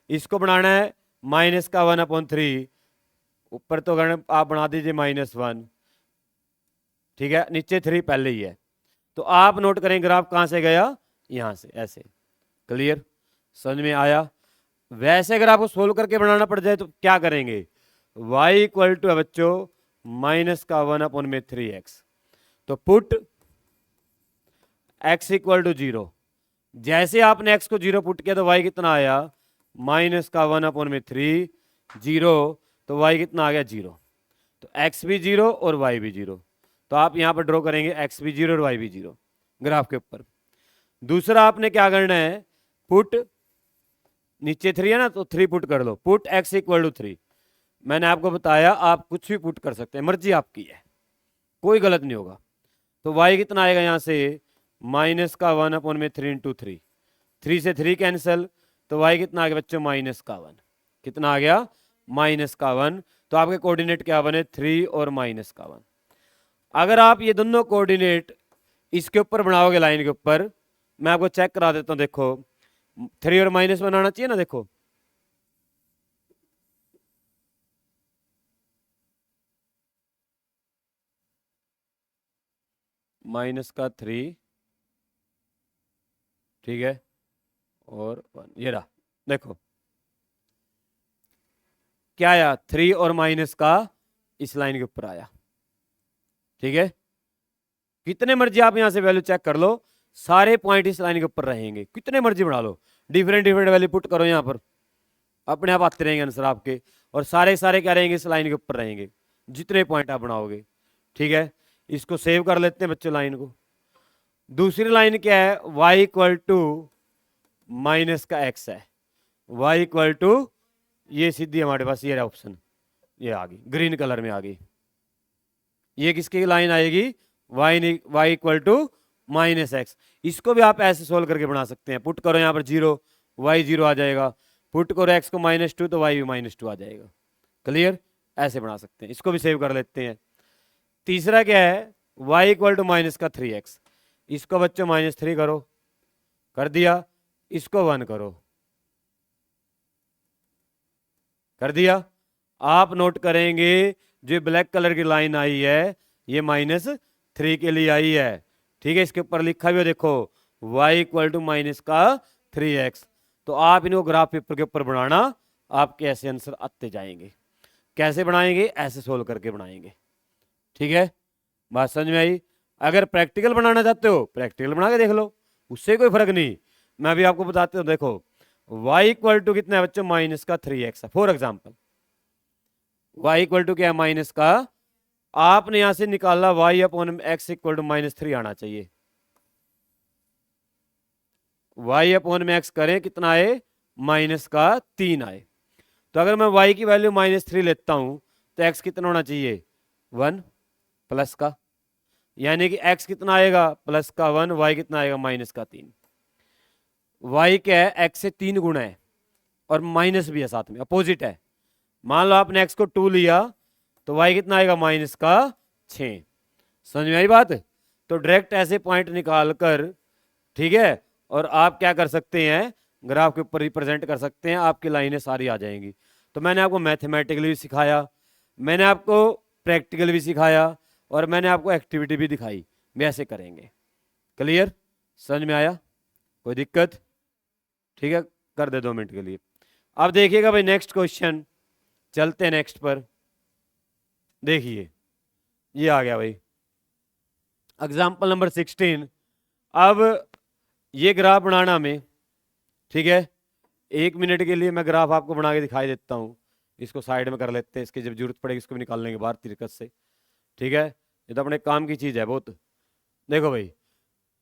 इसको बनाना है -1/3, ऊपर तो आप बना दीजिए -1। ठीक है, नीचे 3 पहले ही है। तो आप नोट करें ग्राफ कहां से गया? यहां से, ऐसे। क्लियर, समझ में आया? वैसे अगर आपको सोल्व करके बनाना पड़ जाए तो क्या करेंगे? y इक्वल टू है बच्चों माइनस का 1/3x। तो पुट x इक्वल टू 0। जैसे आपने x को 0 पुट किया तो y कितना आया माइनस का 1/3 0। तो y कितना आ गया 0। तो x भी 0 और y भी 0। तो आप यहां पर ड्रॉ करेंगे x भी 0 और y भी 0 ग्राफ के ऊपर। दूसरा आपने क्या करना है, पुट नीचे 3 है ना, तो 3 पुट कर लो। Put x equal to 3। मैंने आपको बताया आप कुछ भी पुट कर सकते हैं, मर्जी आपकी है, कोई गलत नहीं होगा। तो y कितना आएगा यहां से माइनस का 1/3 इंटू 3। 3 से 3 कैंसिल, तो y कितना आ गया बच्चों माइनस का 1। कितना आ गया माइनस का 1। तो आपके कोऑर्डिनेट क्या बने 3 और माइनस का 1। अगर आप ये दोनों कोऑर्डिनेट इसके ऊपर बनाओगे लाइन के ऊपर, मैं आपको चेक करा देता हूं। देखो 3 और माइनस बनाना चाहिए ना, देखो माइनस का 3, ठीक है, और 1, ये रहा। देखो क्या आया 3 और माइनस का इस लाइन के ऊपर आया, ठीक है। कितने मर्जी आप यहां से वैल्यू चेक कर लो, सारे पॉइंट इस लाइन के ऊपर रहेंगे। कितने मर्जी बना लो, डिफरेंट डिफरेंट वैल्यू पुट करो यहां पर, अपने आप आते रहेंगे आंसर आपके। और सारे सारे क्या रहेंगे इस लाइन के ऊपर रहेंगे, जितने पॉइंट आप बनाओगे, ठीक है। इसको सेव कर लेते हैं बच्चों लाइन को। दूसरी लाइन क्या है y इक्वल टू माइनस का x है। y इक्वल टू ये सीधी हमारे पास ये ऑप्शन, ये आ गई ग्रीन कलर में आ गई। ये किसकी लाइन आएगी y equal to minus x. इसको भी आप ऐसे सोल्व करके बना सकते हैं। पुट करो यहाँ पर 0, y 0 आ जाएगा। पुट करो x को -2 तो y भी -2 आ जाएगा। क्लियर, ऐसे बना सकते हैं। इसको भी सेव कर लेते हैं। तीसरा क्या है y इक्वल टू माइनस का 3x। इसको बच्चों -3 करो, कर दिया। इसको 1 करो, कर दिया। आप नोट करेंगे जो ब्लैक कलर की लाइन आई है ये -3 के लिए आई है, ठीक है। इसके ऊपर लिखा भी है देखो y इक्वल टू माइनस का 3x। तो आप इनको ग्राफ पेपर के ऊपर बनाना, आपके ऐसे आंसर आते जाएंगे। कैसे बनाएंगे, ऐसे सोल्व करके बनाएंगे, ठीक है। बात समझ में आई। अगर प्रैक्टिकल बनाना चाहते हो प्रैक्टिकल बना के देख लो, उससे कोई फर्क नहीं। मैं अभी आपको बताता हूं, देखो y इक्वल टू कितना है बच्चों माइनस का 3x है। For example y equal to क्या है माइनस का, आपने यहां से निकाला y upon x equal to -3 आना चाहिए। y अपॉन में x करें कितना आए माइनस का 3 आए। तो अगर मैं y की वैल्यू -3 लेता हूं तो x कितना होना चाहिए 1 प्लस का, यानी कि x कितना आएगा प्लस का 1, y कितना आएगा माइनस का 3। y क्या है x से 3 गुना है और माइनस भी है साथ में, अपोजिट है। मान लो आपने x को 2 लिया तो y कितना आएगा माइनस का 6। समझ में आई बात। तो डायरेक्ट ऐसे पॉइंट निकाल कर, ठीक है, और आप क्या कर सकते हैं ग्राफ के ऊपर रिप्रेजेंट कर सकते हैं, आपकी लाइनें सारी आ जाएंगी। तो मैंने आपको मैथमेटिकली भी सिखाया, मैंने आपको प्रैक्टिकल भी सिखाया और मैंने आपको एक्टिविटी भी दिखाई, वैसे करेंगे। क्लियर, समझ में आया, कोई दिक्कत, ठीक है। कर दे 2 मिनट के लिए। अब देखिएगा भाई नेक्स्ट क्वेश्चन, चलते हैं नेक्स्ट पर। देखिए ये आ गया भाई एग्जाम्पल नंबर 16। अब ये ग्राफ बनाना में, ठीक है, 1 मिनट के लिए मैं ग्राफ आपको बना के दिखाई देता हूँ। इसको साइड में कर लेते हैं, इसकी जब जरूरत पड़ेगी इसको भी निकाल लेंगे बाहर तिरकस से, ठीक है। ये तो अपने काम की चीज़ है बहुत। देखो भाई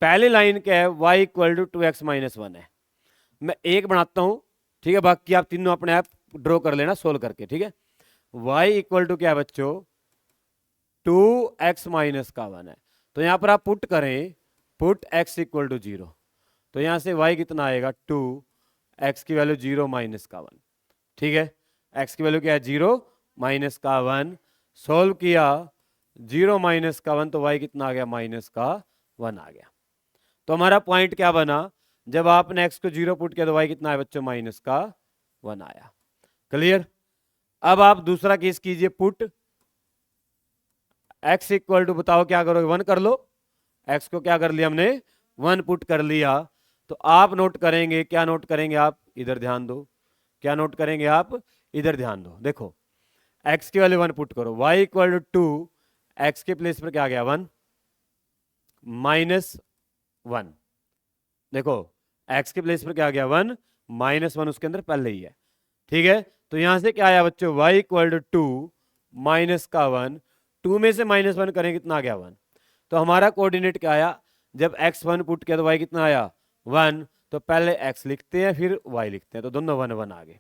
पहली लाइन क्या है y equal to 2x minus 1 है। मैं एक बनाता हूँ, ठीक है, बाकी आप तीनों अपने आप ड्रॉ कर लेना सोल्व करके, ठीक है। y इक्वल टू क्या है बच्चों 2x माइनस का 1 है। तो यहां पर आप पुट करें, पुट x इक्वल टू 0। तो यहां से y कितना आएगा 2, x की वैल्यू 0 माइनस का 1, ठीक है। x की वैल्यू क्या है 0 माइनस का 1। सोल्व किया 0 माइनस का 1 तो y कितना आ गया माइनस का 1 आ गया। तो हमारा पॉइंट क्या बना, जब आपने x को 0 पुट किया तो y कितना है बच्चों माइनस का 1 आया। क्लियर। अब आप दूसरा केस कीजिए, पुट x इक्वल टू, बताओ क्या करोगे 1 कर लो। x को क्या कर लिया हमने 1 पुट कर लिया। तो आप नोट करेंगे, क्या नोट करेंगे आप, इधर ध्यान दो, क्या नोट करेंगे आप, इधर ध्यान दो। देखो एक्स की वैल्यू 1 पुट करो, y इक्वल टू एक्स के प्लेस पर क्या आ गया 1 माइनस 1। देखो x के प्लेस पर क्या आ गया 1 माइनस 1, उसके अंदर पहले ही है। ठीक है, तो यहां से क्या आया बच्चों, y इक्वल टू माइनस का 1, 2 में से माइनस 1 करें कितना आ गया 1। तो हमारा कोऑर्डिनेट क्या आया, जब x 1 पुट किया तो y कितना आया 1, तो पहले x लिखते हैं फिर y लिखते हैं, तो दोनों 1 1 आ गए।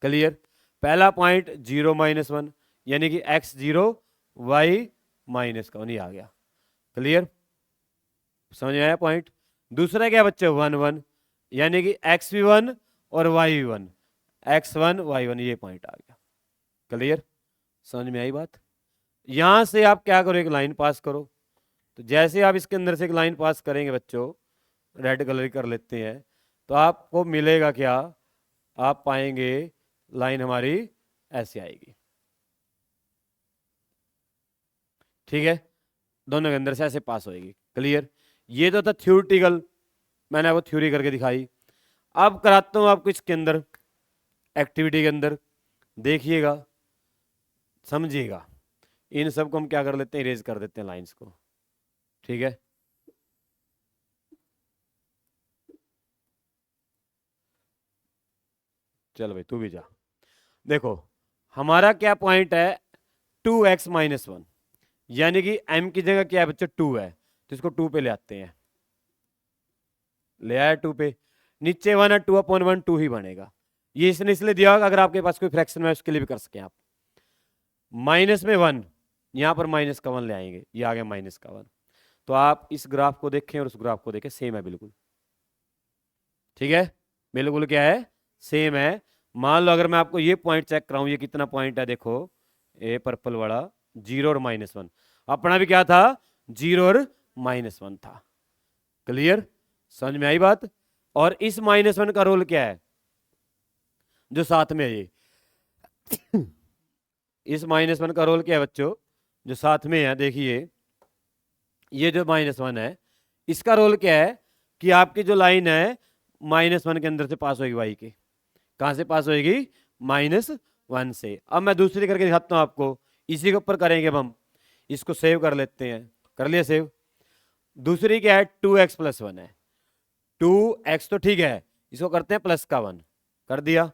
क्लियर। पहला पॉइंट 0 माइनस 1 यानी कि x 0 y माइनस का 1 ही आ गया। क्लियर, समझ में आया पॉइंट। दूसरा क्या बच्चे 1 1 यानी कि x भी 1 और y भी 1, x 1 y 1, ये पॉइंट आ गया। क्लियर, समझ में आई बात। यहां से आप क्या करो, एक लाइन पास करो। तो जैसे आप इसके अंदर से एक लाइन पास करेंगे बच्चों, रेड कलर कर लेते हैं, तो आपको मिलेगा क्या, आप पाएंगे लाइन हमारी ऐसे आएगी। ठीक है, दोनों के अंदर से ऐसे पास होएगी। क्लियर, ये तो था थ्योरेटिकल, मैंने आपको थ्योरी करके दिखाई। अब कराता हूं आपको इसके अंदर एक्टिविटी के अंदर, देखिएगा समझिएगा। इन सब को हम क्या कर लेते हैं, इरेज कर देते हैं लाइंस को। ठीक है, चल भाई तू भी जा। देखो हमारा क्या पॉइंट है 2x माइनस 1, यानी कि m की जगह क्या है बच्चे 2 है, तो इसको 2 पे ले आते हैं। ले आया 2 पे, नीचे 1 है, 2 अपॉन 1 2 ही बनेगा। ये इसने इसलिए दिया अगर आपके पास कोई फ्रैक्शन में उसके लिए भी कर सके आप। माइनस में 1, यहां पर माइनस का 1 ले आएंगे, ये आ गया माइनस का 1। तो आप इस ग्राफ को देखें और उस ग्राफ को देखें, सेम है बिल्कुल। ठीक है, बिल्कुल क्या है, सेम है। मान लो अगर मैं आपको ये पॉइंट चेक कराऊं, ये कितना पॉइंट है, देखो ये पर्पल वाला 0 और -1, अपना भी क्या था 0 और -1 था। क्लियर, समझ में आई बात। और इस -1 का रोल क्या है, जो साथ में है ये इस -1 का रोल क्या है बच्चों, जो साथ में है, देखिए ये जो -1 है, इसका रोल क्या है कि आपकी जो लाइन है -1 के अंदर से पास होगी, वाई के कहां से पास होगी, -1 से। अब मैं दूसरी करके दिखाता हूं आपको, इसी के ऊपर करेंगे अब हम। इसको सेव कर लेते हैं, कर लिया सेव। दूसरी क्या है 2x + 1 है, 2x तो ठीक है, इसको करते हैं प्लस का 1, कर दिया।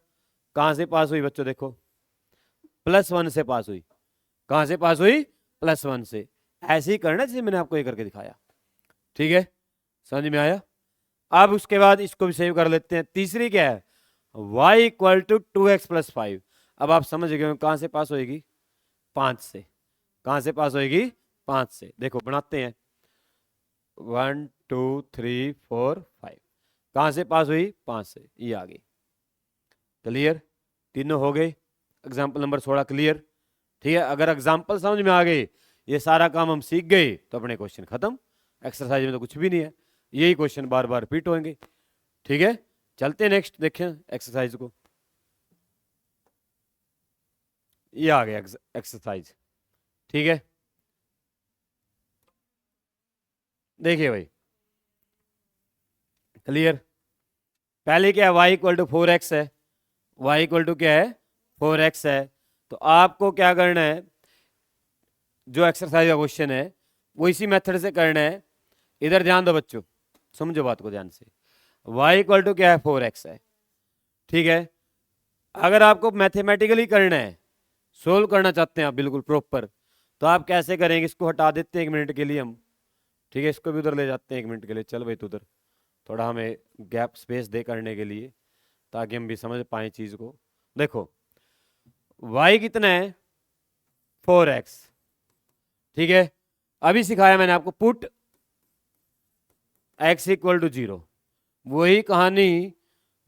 कहां से पास हुई बच्चों, देखो +1 से पास हुई। कहां से पास हुई, +1 से। ऐसे ही करना जैसे मैंने आपको ये करके दिखाया। ठीक है, समझ में आया। अब उसके बाद इसको भी सेव कर लेते हैं। तीसरी क्या है, y इक्वल टू 2x + 5। अब आप समझ गए कहां से पास होएगी, 5 से। कहां से पास होएगी, 5 से। देखो बनाते हैं, 1 2 3 4 5, कहां से पास हुई, 5 से, ये आ गई। क्लियर, तीनों हो गए। Example number 16 clear. ठीक है, अगर एग्जाम्पल समझ में आ गए, ये सारा काम हम सीख गए, तो अपने क्वेश्चन खत्म। एक्सरसाइज में तो कुछ भी नहीं है, यही क्वेश्चन बार बार रिपीट होंगे। ठीक है, चलते हैं नेक्स्ट, देखें एक्सरसाइज को। ये आ गया एक्सरसाइज। ठीक है, देखिए भाई क्लियर। पहले क्या है, y इक्वल टू 4x है, y इक्वल टू क्या है 4x है। तो आपको क्या करना है, जो एक्सरसाइज का क्वेश्चन है वो इसी मेथड से करना है। इधर ध्यान दो बच्चों, समझो बात को ध्यान से। y इक्वल टू क्या है 4x है, ठीक है। अगर आपको मैथमेटिकली करना है, सोल्व करना चाहते हैं आप बिल्कुल प्रॉपर, तो आप कैसे करेंगे, इसको हटा देते हैं 1 मिनट के लिए हम। ठीक है, इसको भी उधर ले जाते हैं 1 मिनट के लिए। चल भाई तू उधर, थोड़ा हमें गैप स्पेस दे करने के लिए, ताकि हम भी समझ पाए चीज को। देखो y कितना है 4x, ठीक है। अभी सिखाया मैंने आपको, पुट x इक्वल टू 0। वही कहानी,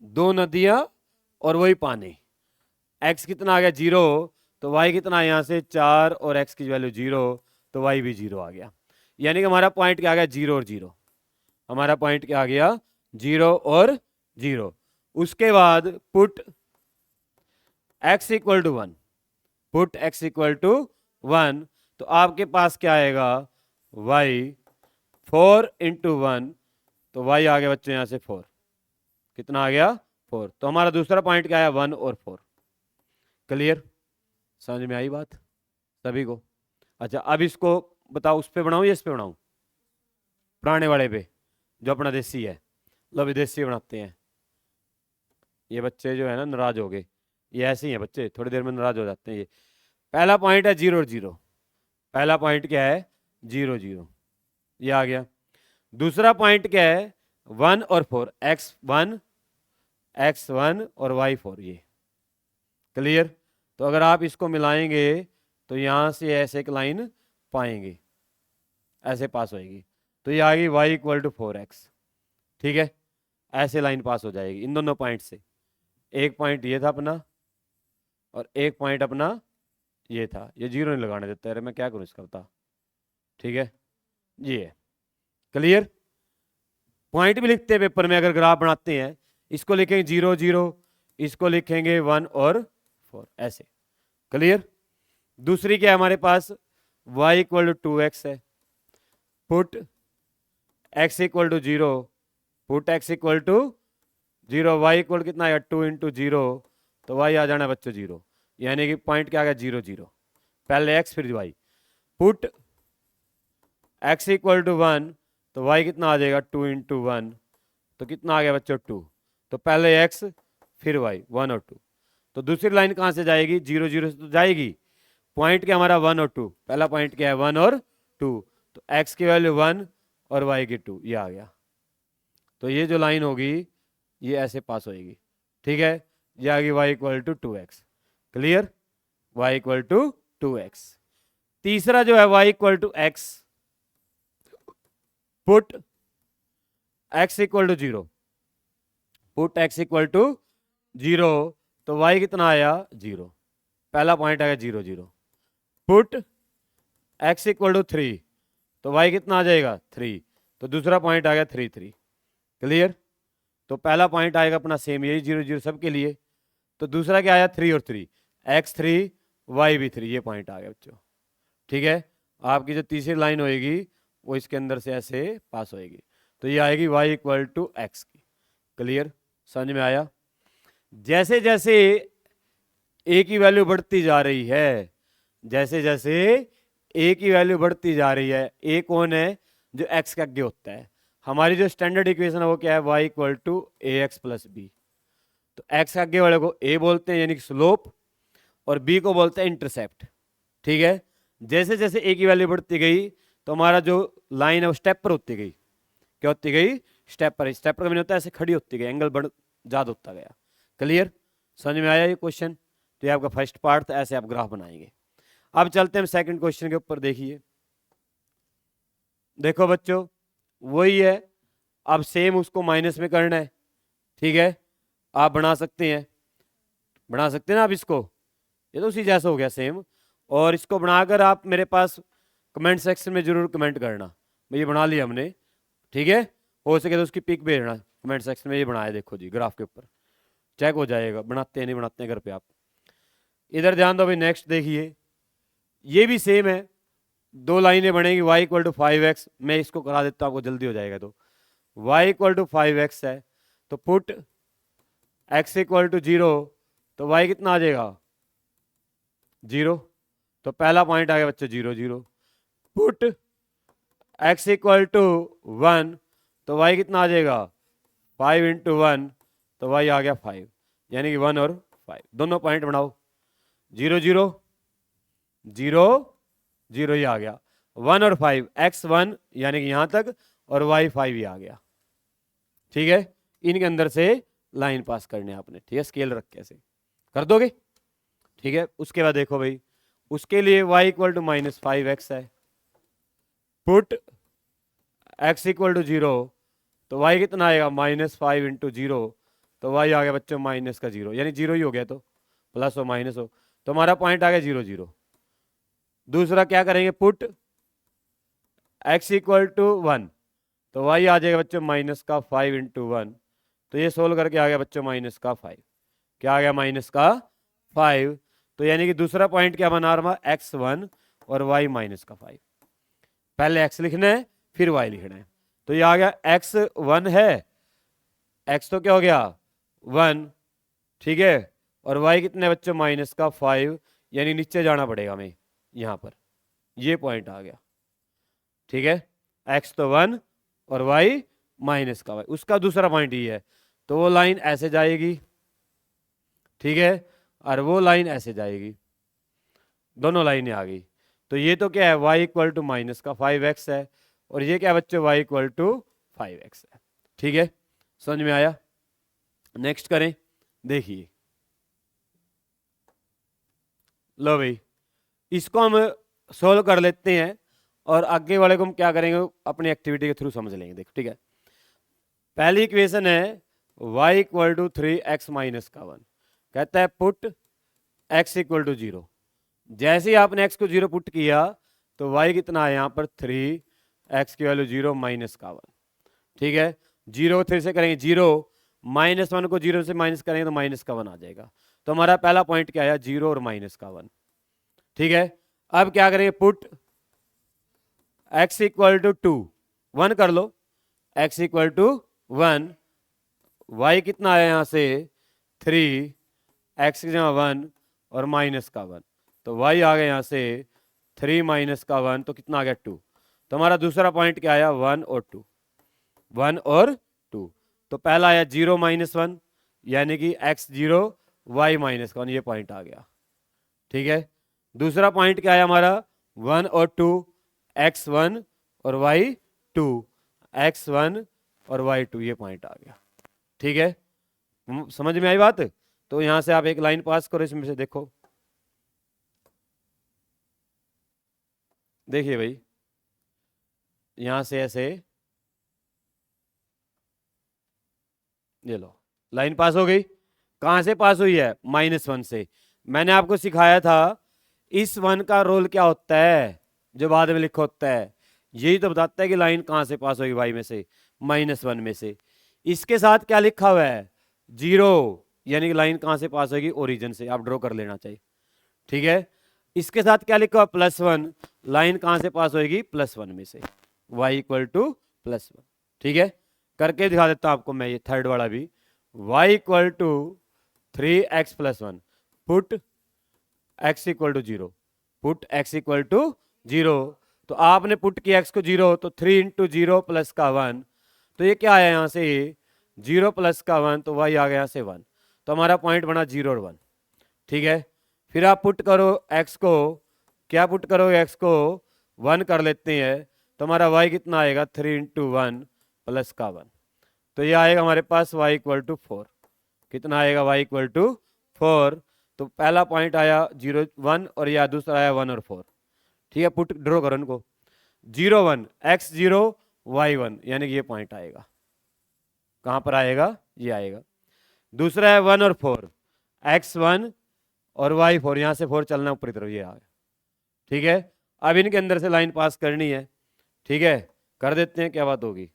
दो नदियां और वही पानी। x कितना आ गया 0, तो y कितना है यहां से 4, और x की वैल्यू 0, तो y भी 0 आ गया। यानी कि हमारा पॉइंट क्या आ गया 0 और 0। हमारा पॉइंट क्या आ गया 0 और 0। उसके बाद put x equal to 1, put x equal to 1, तो आपके पास क्या आएगा y 4 इंटू 1, तो y आ गया बच्चों यहां से 4। कितना आ गया 4। तो हमारा दूसरा पॉइंट क्या है 1 और 4। क्लियर, समझ में आई बात सभी को? अच्छा, अब इसको बताओ, उस पे बनाऊं या इस पे बनाऊं? पुराने वाले पे, जो अपना देसी है। लो अभी देसी बनाते हैं। ये बच्चे जो है ना नाराज हो गए, ये ऐसे ही हैं बच्चे, थोड़ी देर में नाराज हो जाते हैं ये। पहला पॉइंट है 0 0। पहला पॉइंट क्या है? 0 0, ये आ गया। दूसरा पॉइंट क्या है? 1 और 4, x1 और y4, ये क्लियर। तो अगर आप इसको मिलाएंगे तो यहां से ऐसे एक लाइन पाएंगे, ऐसे पास होएगी, तो ये आ गई y = 4x। ठीक है, ऐसे लाइन पास हो जाएगी इन दोनों पॉइंट से। एक पॉइंट ये था अपना और एक पॉइंट अपना ये था। ये 0 नहीं लगाने देता, अरे मैं क्या करूं इसका बता। ठीक है, ये है क्लियर। पॉइंट भी लिखते हैं पेपर में, अगर ग्राफ बनाते हैं इसको लिखेंगे 0 0, इसको लिखेंगे 1 और 4, ऐसे क्लियर। दूसरी क्या है हमारे पास? y = 2x है। Put x = 0, put x = 0, y = कितना आएगा? 2 × 0, तो y आ जाना बच्चों 0, यानी कि पॉइंट क्या आ गया? 0 0। पहले x फिर y। पुट x = 1, तो y कितना आ जाएगा? 2 × 1, तो कितना आ गया बच्चों? 2। तो पहले x फिर y, 1 और 2। तो दूसरी लाइन कहां से जाएगी? 0 0 से तो जाएगी। पॉइंट क्या हमारा? 1 और 2। पहला पॉइंट क्या है? 1 और 2। तो x की वैल्यू 1 और y की 2, ये आ गया। तो ये जो लाइन होगी ये ऐसे पास होएगी। ठीक है, ये आ गई y = 2x। Clear, y = 2x। तीसरा जो है y = x, put x = 0, put x = 0, तो y कितना आया? 0। पहला पॉइंट आ गया 0 0। पुट x = 3, तो y कितना आ जाएगा? 3, तो दूसरा पॉइंट आ गया 3 3। क्लियर। तो पहला पॉइंट आएगा अपना सेम, यही 0 0 सबके लिए। तो दूसरा क्या आया? 3 और 3, x3 y भी 3, ये पॉइंट आ गया बच्चों। ठीक है, आपकी जो तीसरी लाइन होएगी वो इसके अंदर से ऐसे पास होएगी, तो ये आएगी y = x की। क्लियर, समझ में आया? जैसे जैसे a की वैल्यू बढ़ती जा रही है, जैसे जैसे a की वैल्यू बढ़ती जा रही है, a कौन है? जो x के आगे होता है। हमारी जो स्टैंडर्ड इक्वेशन है वो क्या है? y = ax + b। तो x के आगे वाले को a बोलते हैं यानी कि स्लोप, और b को बोलते हैं इंटरसेप्ट। ठीक है, जैसे जैसे a की वैल्यू बढ़ती गई तो हमारा जो लाइन है वो स्टेप पर होती गई। क्या होती गई? स्टेप पर। स्टेप पर का होता है ऐसे खड़ी होती गई, एंगल बढ़ ज्यादा होता गया। क्लियर, समझ में आया ये क्वेश्चन? तो ये आपका फर्स्ट पार्ट था, ऐसे आप ग्राफ बनाएंगे। अब चलते हैं सेकंड क्वेश्चन के ऊपर। देखिए, देखो बच्चों वही है, अब सेम उसको माइनस में करना है। ठीक है, आप बना सकते हैं, बना सकते हैं ना आप इसको, ये तो उसी जैसा हो गया सेम। और इसको बनाकर आप मेरे पास कमेंट सेक्शन में जरूर कमेंट करना, भाई ये बना लिया हमने। ठीक है, हो सके तो उसकी पिक भेजना कमेंट सेक्शन में, ये बनाया देखो जी ग्राफ के ऊपर, चेक हो जाएगा बनाते हैं नहीं बनाते हैं घर पे आप। इधर ध्यान दो भाई, नेक्स्ट देखिए, ये भी सेम है, दो लाइनें बनेगी y = 5x। मैं इसको करा देता हूँ, आपको जल्दी हो जाएगा। तो y = 5x है, तो पुट x = 0, तो y कितना आ जाएगा? 0। तो पहला पॉइंट आ गया बच्चों 0 0। पुट x = 1, तो y कितना आ जाएगा? 5 × 1, तो y आ गया 5, यानी कि 1 और 5। दोनों पॉइंट बनाओ, 0 0 0 0, ये आ गया 1 और 5, x 1 यानी कि यहां तक और y 5 ही आ गया। ठीक है, इनके अंदर से लाइन पास करने आपने। ठीक है, स्केल रख के ऐसे कर दोगे। ठीक है, उसके बाद देखो भाई, उसके लिए y = -5x है। पुट x = 0, तो y कितना आएगा? -5 × 0, तो y आ गया बच्चों माइनस का 0, यानी 0 ही हो गया, तो प्लस हो माइनस हो, तो हमारा पॉइंट आ गया 0 0। दूसरा क्या करेंगे? पुट x = 1, तो y आ जाएगा बच्चों -5 × 1, तो ये सोल्व करके आ गया बच्चों -5। क्या आ गया? -5। तो यानी कि दूसरा पॉइंट क्या बना रहा? x1 और y -5। पहले x लिखना है फिर y लिखना है, तो ये आ गया x1 है, x तो क्या हो गया? 1। ठीक है, और y कितने बच्चों? -5, यानी नीचे जाना पड़ेगा हमें यहाँ पर, ये पॉइंट आ गया। ठीक है, x तो 1 और y माइनस का y, उसका दूसरा पॉइंट ये है, तो वो लाइन ऐसे जाएगी, ठीक है, और वो लाइन ऐसे जाएगी, दोनों लाइनें आ गई। तो ये तो क्या है, y इक्वल टू माइनस का 5x है, और ये क्या बच्चों, y इक्वल टू 5x है। ठीक है, समझ में आया? नेक्स्ट करें, देखिए, लो भाई, इसको हम सोल्व कर लेते हैं, और आगे वाले को हम क्या करेंगे, अपनी एक्टिविटी के थ्रू समझ लेंगे। देखो, ठीक है, पहली इक्वेशन है y equal to 3x minus का 1, कहता है पुट x इक्वल टू 0। जैसे ही आपने x को 0 पुट किया तो y कितना है यहाँ पर, 3x की वैल्यू 0 माइनस का 1। ठीक है, 0 3 से करेंगे 0, -1 को 0 से माइनस करेंगे तो माइनस का 1 आ जाएगा। तो हमारा पहला पॉइंट क्या आया, 0 और माइनस का 1। ठीक है, अब क्या करेंगे, पुट x इक्वल टू 2, 1 कर लो, x इक्वल टू 1, y कितना है यहाँ से 3, x की जगह 1 और माइनस का 1, तो y आ गया यहाँ से 3 माइनस का 1, तो कितना आ गया 2। तो हमारा दूसरा पॉइंट क्या आया, 1 और 2, 1 और 2। तो पहला आया 0 माइनस 1, यानी कि x 0 y माइनस 1, ये पॉइंट आ गया। ठीक है, दूसरा पॉइंट क्या आया हमारा, 1 और 2, x 1 और y 2, x 1 और y 2, ये पॉइंट आ गया। ठीक है, समझ में आई बात? तो यहां से आप एक लाइन पास करो, इसमें से देखो, देखिए भाई, यहां से ऐसे ये लो, लाइन पास हो गई। कहां से पास हुई है, -1 से। मैंने आपको सिखाया था इस 1 का रोल क्या होता है, जो बाद में लिखा होता है, यही तो बताता है कि लाइन कहां से पास होगी, y में से, -1 में से। इसके साथ क्या लिखा हुआ है, 0, यानी कि लाइन कहां से पास होगी, ओरिजिन से, आप ड्रॉ कर लेना चाहिए। ठीक है, इसके साथ क्या लिखा हुआ, +1, लाइन कहां से पास होगी, +1 में से, y इक्वल टू +1। ठीक है, करके दिखा देता हूं आपको मैं, ये थर्ड वाला भी, y equal to 3x + 1, put x equal to 0, put x equal to 0। तो आपने पुट किया x को 0, तो 3 × 0 प्लस का 1, तो ये क्या आया यहाँ से, 0 प्लस का 1, तो y आ गया यहाँ से 1। तो हमारा पॉइंट बना 0 और 1। ठीक है, फिर आप पुट करो x को, क्या पुट करोगे, x को 1 कर लेते हैं, तो हमारा y कितना आएगा, 3 × 1 प्लस का 1, तो ये आएगा हमारे पास y इक्वल टू 4। कितना आएगा, y इक्वल टू 4। तो पहला पॉइंट आया 0 1, और यह दूसरा आया 1 और 4। ठीक है, पुट ड्रॉ करो इनको, 0 1, x 0 y 1, यानी कि ये पॉइंट आएगा, कहां पर आएगा, ये आएगा। दूसरा है 1 और 4, x 1 और y 4, यहां से 4 चलना ऊपर की तरफ, ये आ गया। ठीक है, अब इनके अंदर से लाइन पास करनी है। ठीक है, कर देते हैं, क्या बात होगी,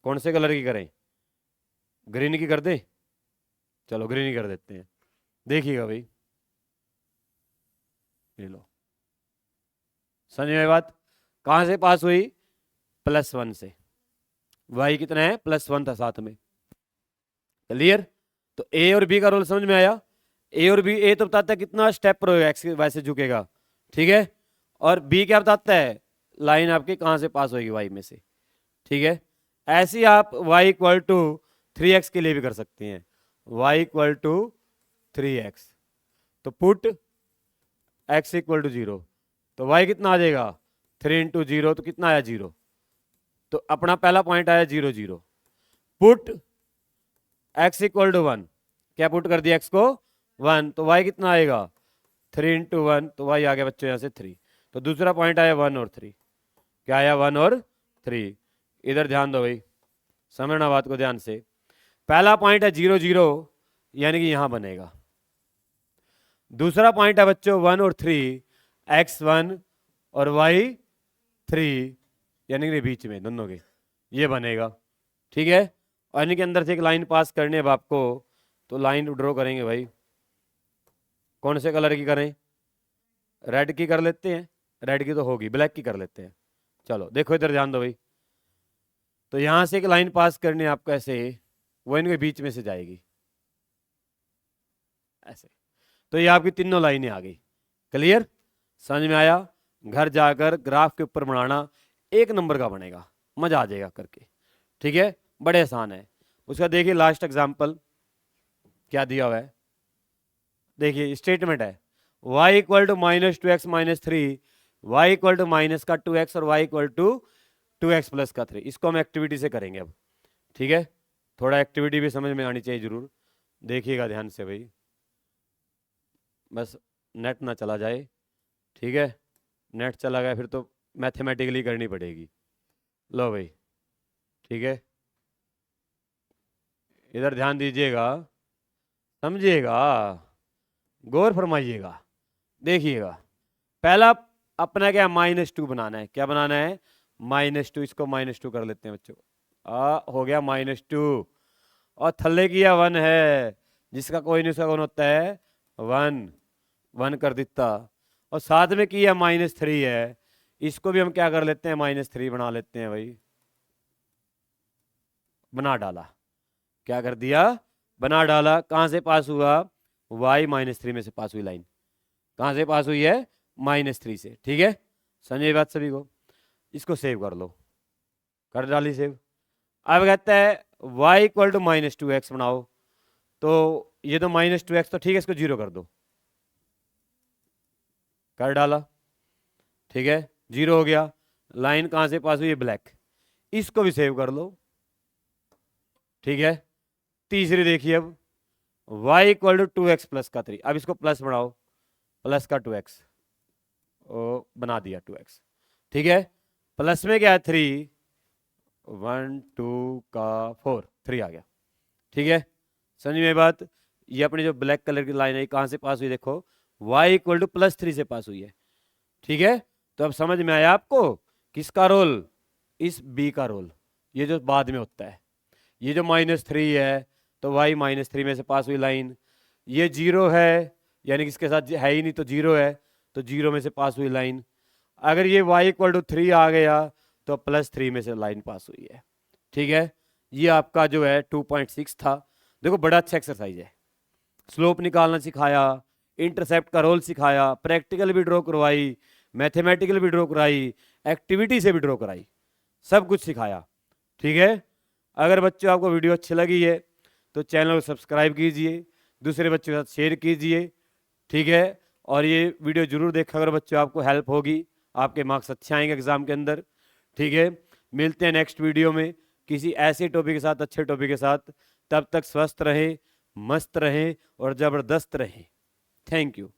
कौन से कलर की करें, ग्रीन की कर दे, चलो ग्रीन की कर देते हैं। देखिएगा भाई, ये लो, समझ में बात, कहां से पास हुई, +1 से, y कितना है, +1 था साथ में, क्लियर। तो a और b का रोल समझ में आया। a और b, a तो बताता है कितना स्टेप पर होगा, x वैसे झुकेगा, ठीक है, और b क्या बताता है, लाइन आपकी कहां से पास होगी, y में से। ठीक है, ऐसे ही आप y इक्वल टू 3x के लिए भी कर सकते हैं, y इक्वल टू 3x, तो पुट x इक्वल टू 0, तो y कितना आ जाएगा, 3 × 0, तो कितना आया 0। तो अपना पहला पॉइंट आया 0 0, पुट x इक्वल टू 1, क्या पुट कर दिया x को 1, तो y कितना आएगा, 3 × 1, तो y आ गया बच्चों यहाँ से 3। तो दूसरा पॉइंट आया 1 और 3, क्या आया 1 और 3। इधर ध्यान दो भाई, समझना बात को ध्यान से। पहला पॉइंट है 0 0, यानी कि यहां बनेगा। दूसरा पॉइंट है बच्चों 1 और 3, x 1 और y 3, यानी कि बीच में दोनों के, ये बनेगा। ठीक है, और इनके अंदर से एक लाइन पास करनी है अब आपको, तो लाइन ड्रॉ करेंगे भाई, कौन से कलर की करें, रेड की कर लेते हैं, रेड की तो होगी, ब्लैक की कर लेते हैं। चलो देखो इधर ध्यान दो भाई, तो यहां से एक लाइन पास करनी है आपको ऐसे, वो इनके बीच में से जाएगी ऐसे, तो ये आपकी तीनों लाइनें आ गई। क्लियर, समझ में आया? घर जाकर ग्राफ के ऊपर बनाना एक नंबर का बनेगा, मजा आ जाएगा करके। ठीक है, बड़े आसान है। उसका देखिए लास्ट एग्जाम्पल क्या दिया हुआ है। देखिए स्टेटमेंट है y equal to -2x - 3, y equal to minus का 2x और y equal to 2x plus का 3। इसको हम एक्टिविटी से करेंगे अब। ठीक है, थोड़ा एक्टिविटी भी समझ में आनी चाहिए जरूर, देखिएगा ध्यान से भाई, बस नेट ना चला जाए। ठीक है, नेट चला गया फिर तो मैथमेटिकली करनी पड़ेगी। लो भाई, ठीक है, इधर ध्यान दीजिएगा, समझिएगा, गौर फरमाइएगा। देखिएगा, पहला अपना क्या -2 बनाना है। क्या बनाना है? -2। इसको -2 कर लेते हैं बच्चों। हो गया -2, और थल्ले किया 1 है, जिसका कोई नहीं उसका कौन होता है 1, 1 कर देता। और साथ में किया -3 है, इसको भी हम क्या कर लेते हैं -3 बना लेते हैं भाई। बना डाला, क्या कर दिया? बना डाला। कहां से पास हुआ? y -3 में से पास हुई लाइन। कहां से पास हुई है? -3 से। ठीक है, समझे बात सभी को? इसको सेव कर लो, कर डाली सेव। अब कहता है y इक्वल टू -2x बनाओ, तो ये तो -2x तो ठीक है, इसको 0 कर दो। कर डाला, ठीक है, 0 हो गया। लाइन कहां से पास हुई है? ब्लैक। इसको भी सेव कर लो। ठीक है, तीसरी देखिए अब, y equal to 2x plus का 3। अब इसको प्लस बढ़ाओ, प्लस का 2x, ओ बना दिया 2x। ठीक है, प्लस में क्या है 3, 1 2 का 4, 3 आ गया। ठीक है, समझ में बात? ये अपनी जो ब्लैक कलर की लाइन है कहां से पास हुई? देखो y इक्वल टू +3 से पास हुई है। ठीक है, तो अब समझ में आया आपको किसका रोल? इस b का रोल, ये जो बाद में होता है। ये जो -3 है तो y -3 में से पास हुई लाइन। ये 0 है, यानी कि इसके साथ है ही नहीं तो 0 है, तो 0 में से पास हुई लाइन। अगर ये y इक्वल टू 3 आ गया तो +3 में से लाइन पास हुई है। ठीक है, ये आपका जो है 2.6 था। देखो बड़ा अच्छा एक्सरसाइज है, स्लोप निकालना सिखाया, इंटरसेप्ट का रोल सिखाया, प्रैक्टिकल भी ड्रॉ करवाई, मैथमेटिकल भी ड्रॉ कराई, एक्टिविटी से भी ड्रॉ कराई, सब कुछ सिखाया। ठीक है, अगर बच्चों आपको वीडियो अच्छी लगी है तो चैनल को सब्सक्राइब कीजिए, दूसरे बच्चों के साथ शेयर कीजिए। ठीक है, और ये वीडियो जरूर देखा अगर बच्चों आपको हेल्प होगी, आपके मार्क्स अच्छे आएंगे एग्जाम के अंदर। ठीक है, मिलते हैं नेक्स्ट वीडियो में किसी ऐसे टॉपिक के साथ, अच्छे टॉपिक के साथ। तब तक स्वस्थ रहें, मस्त रहें और ज़बरदस्त रहें। Thank you.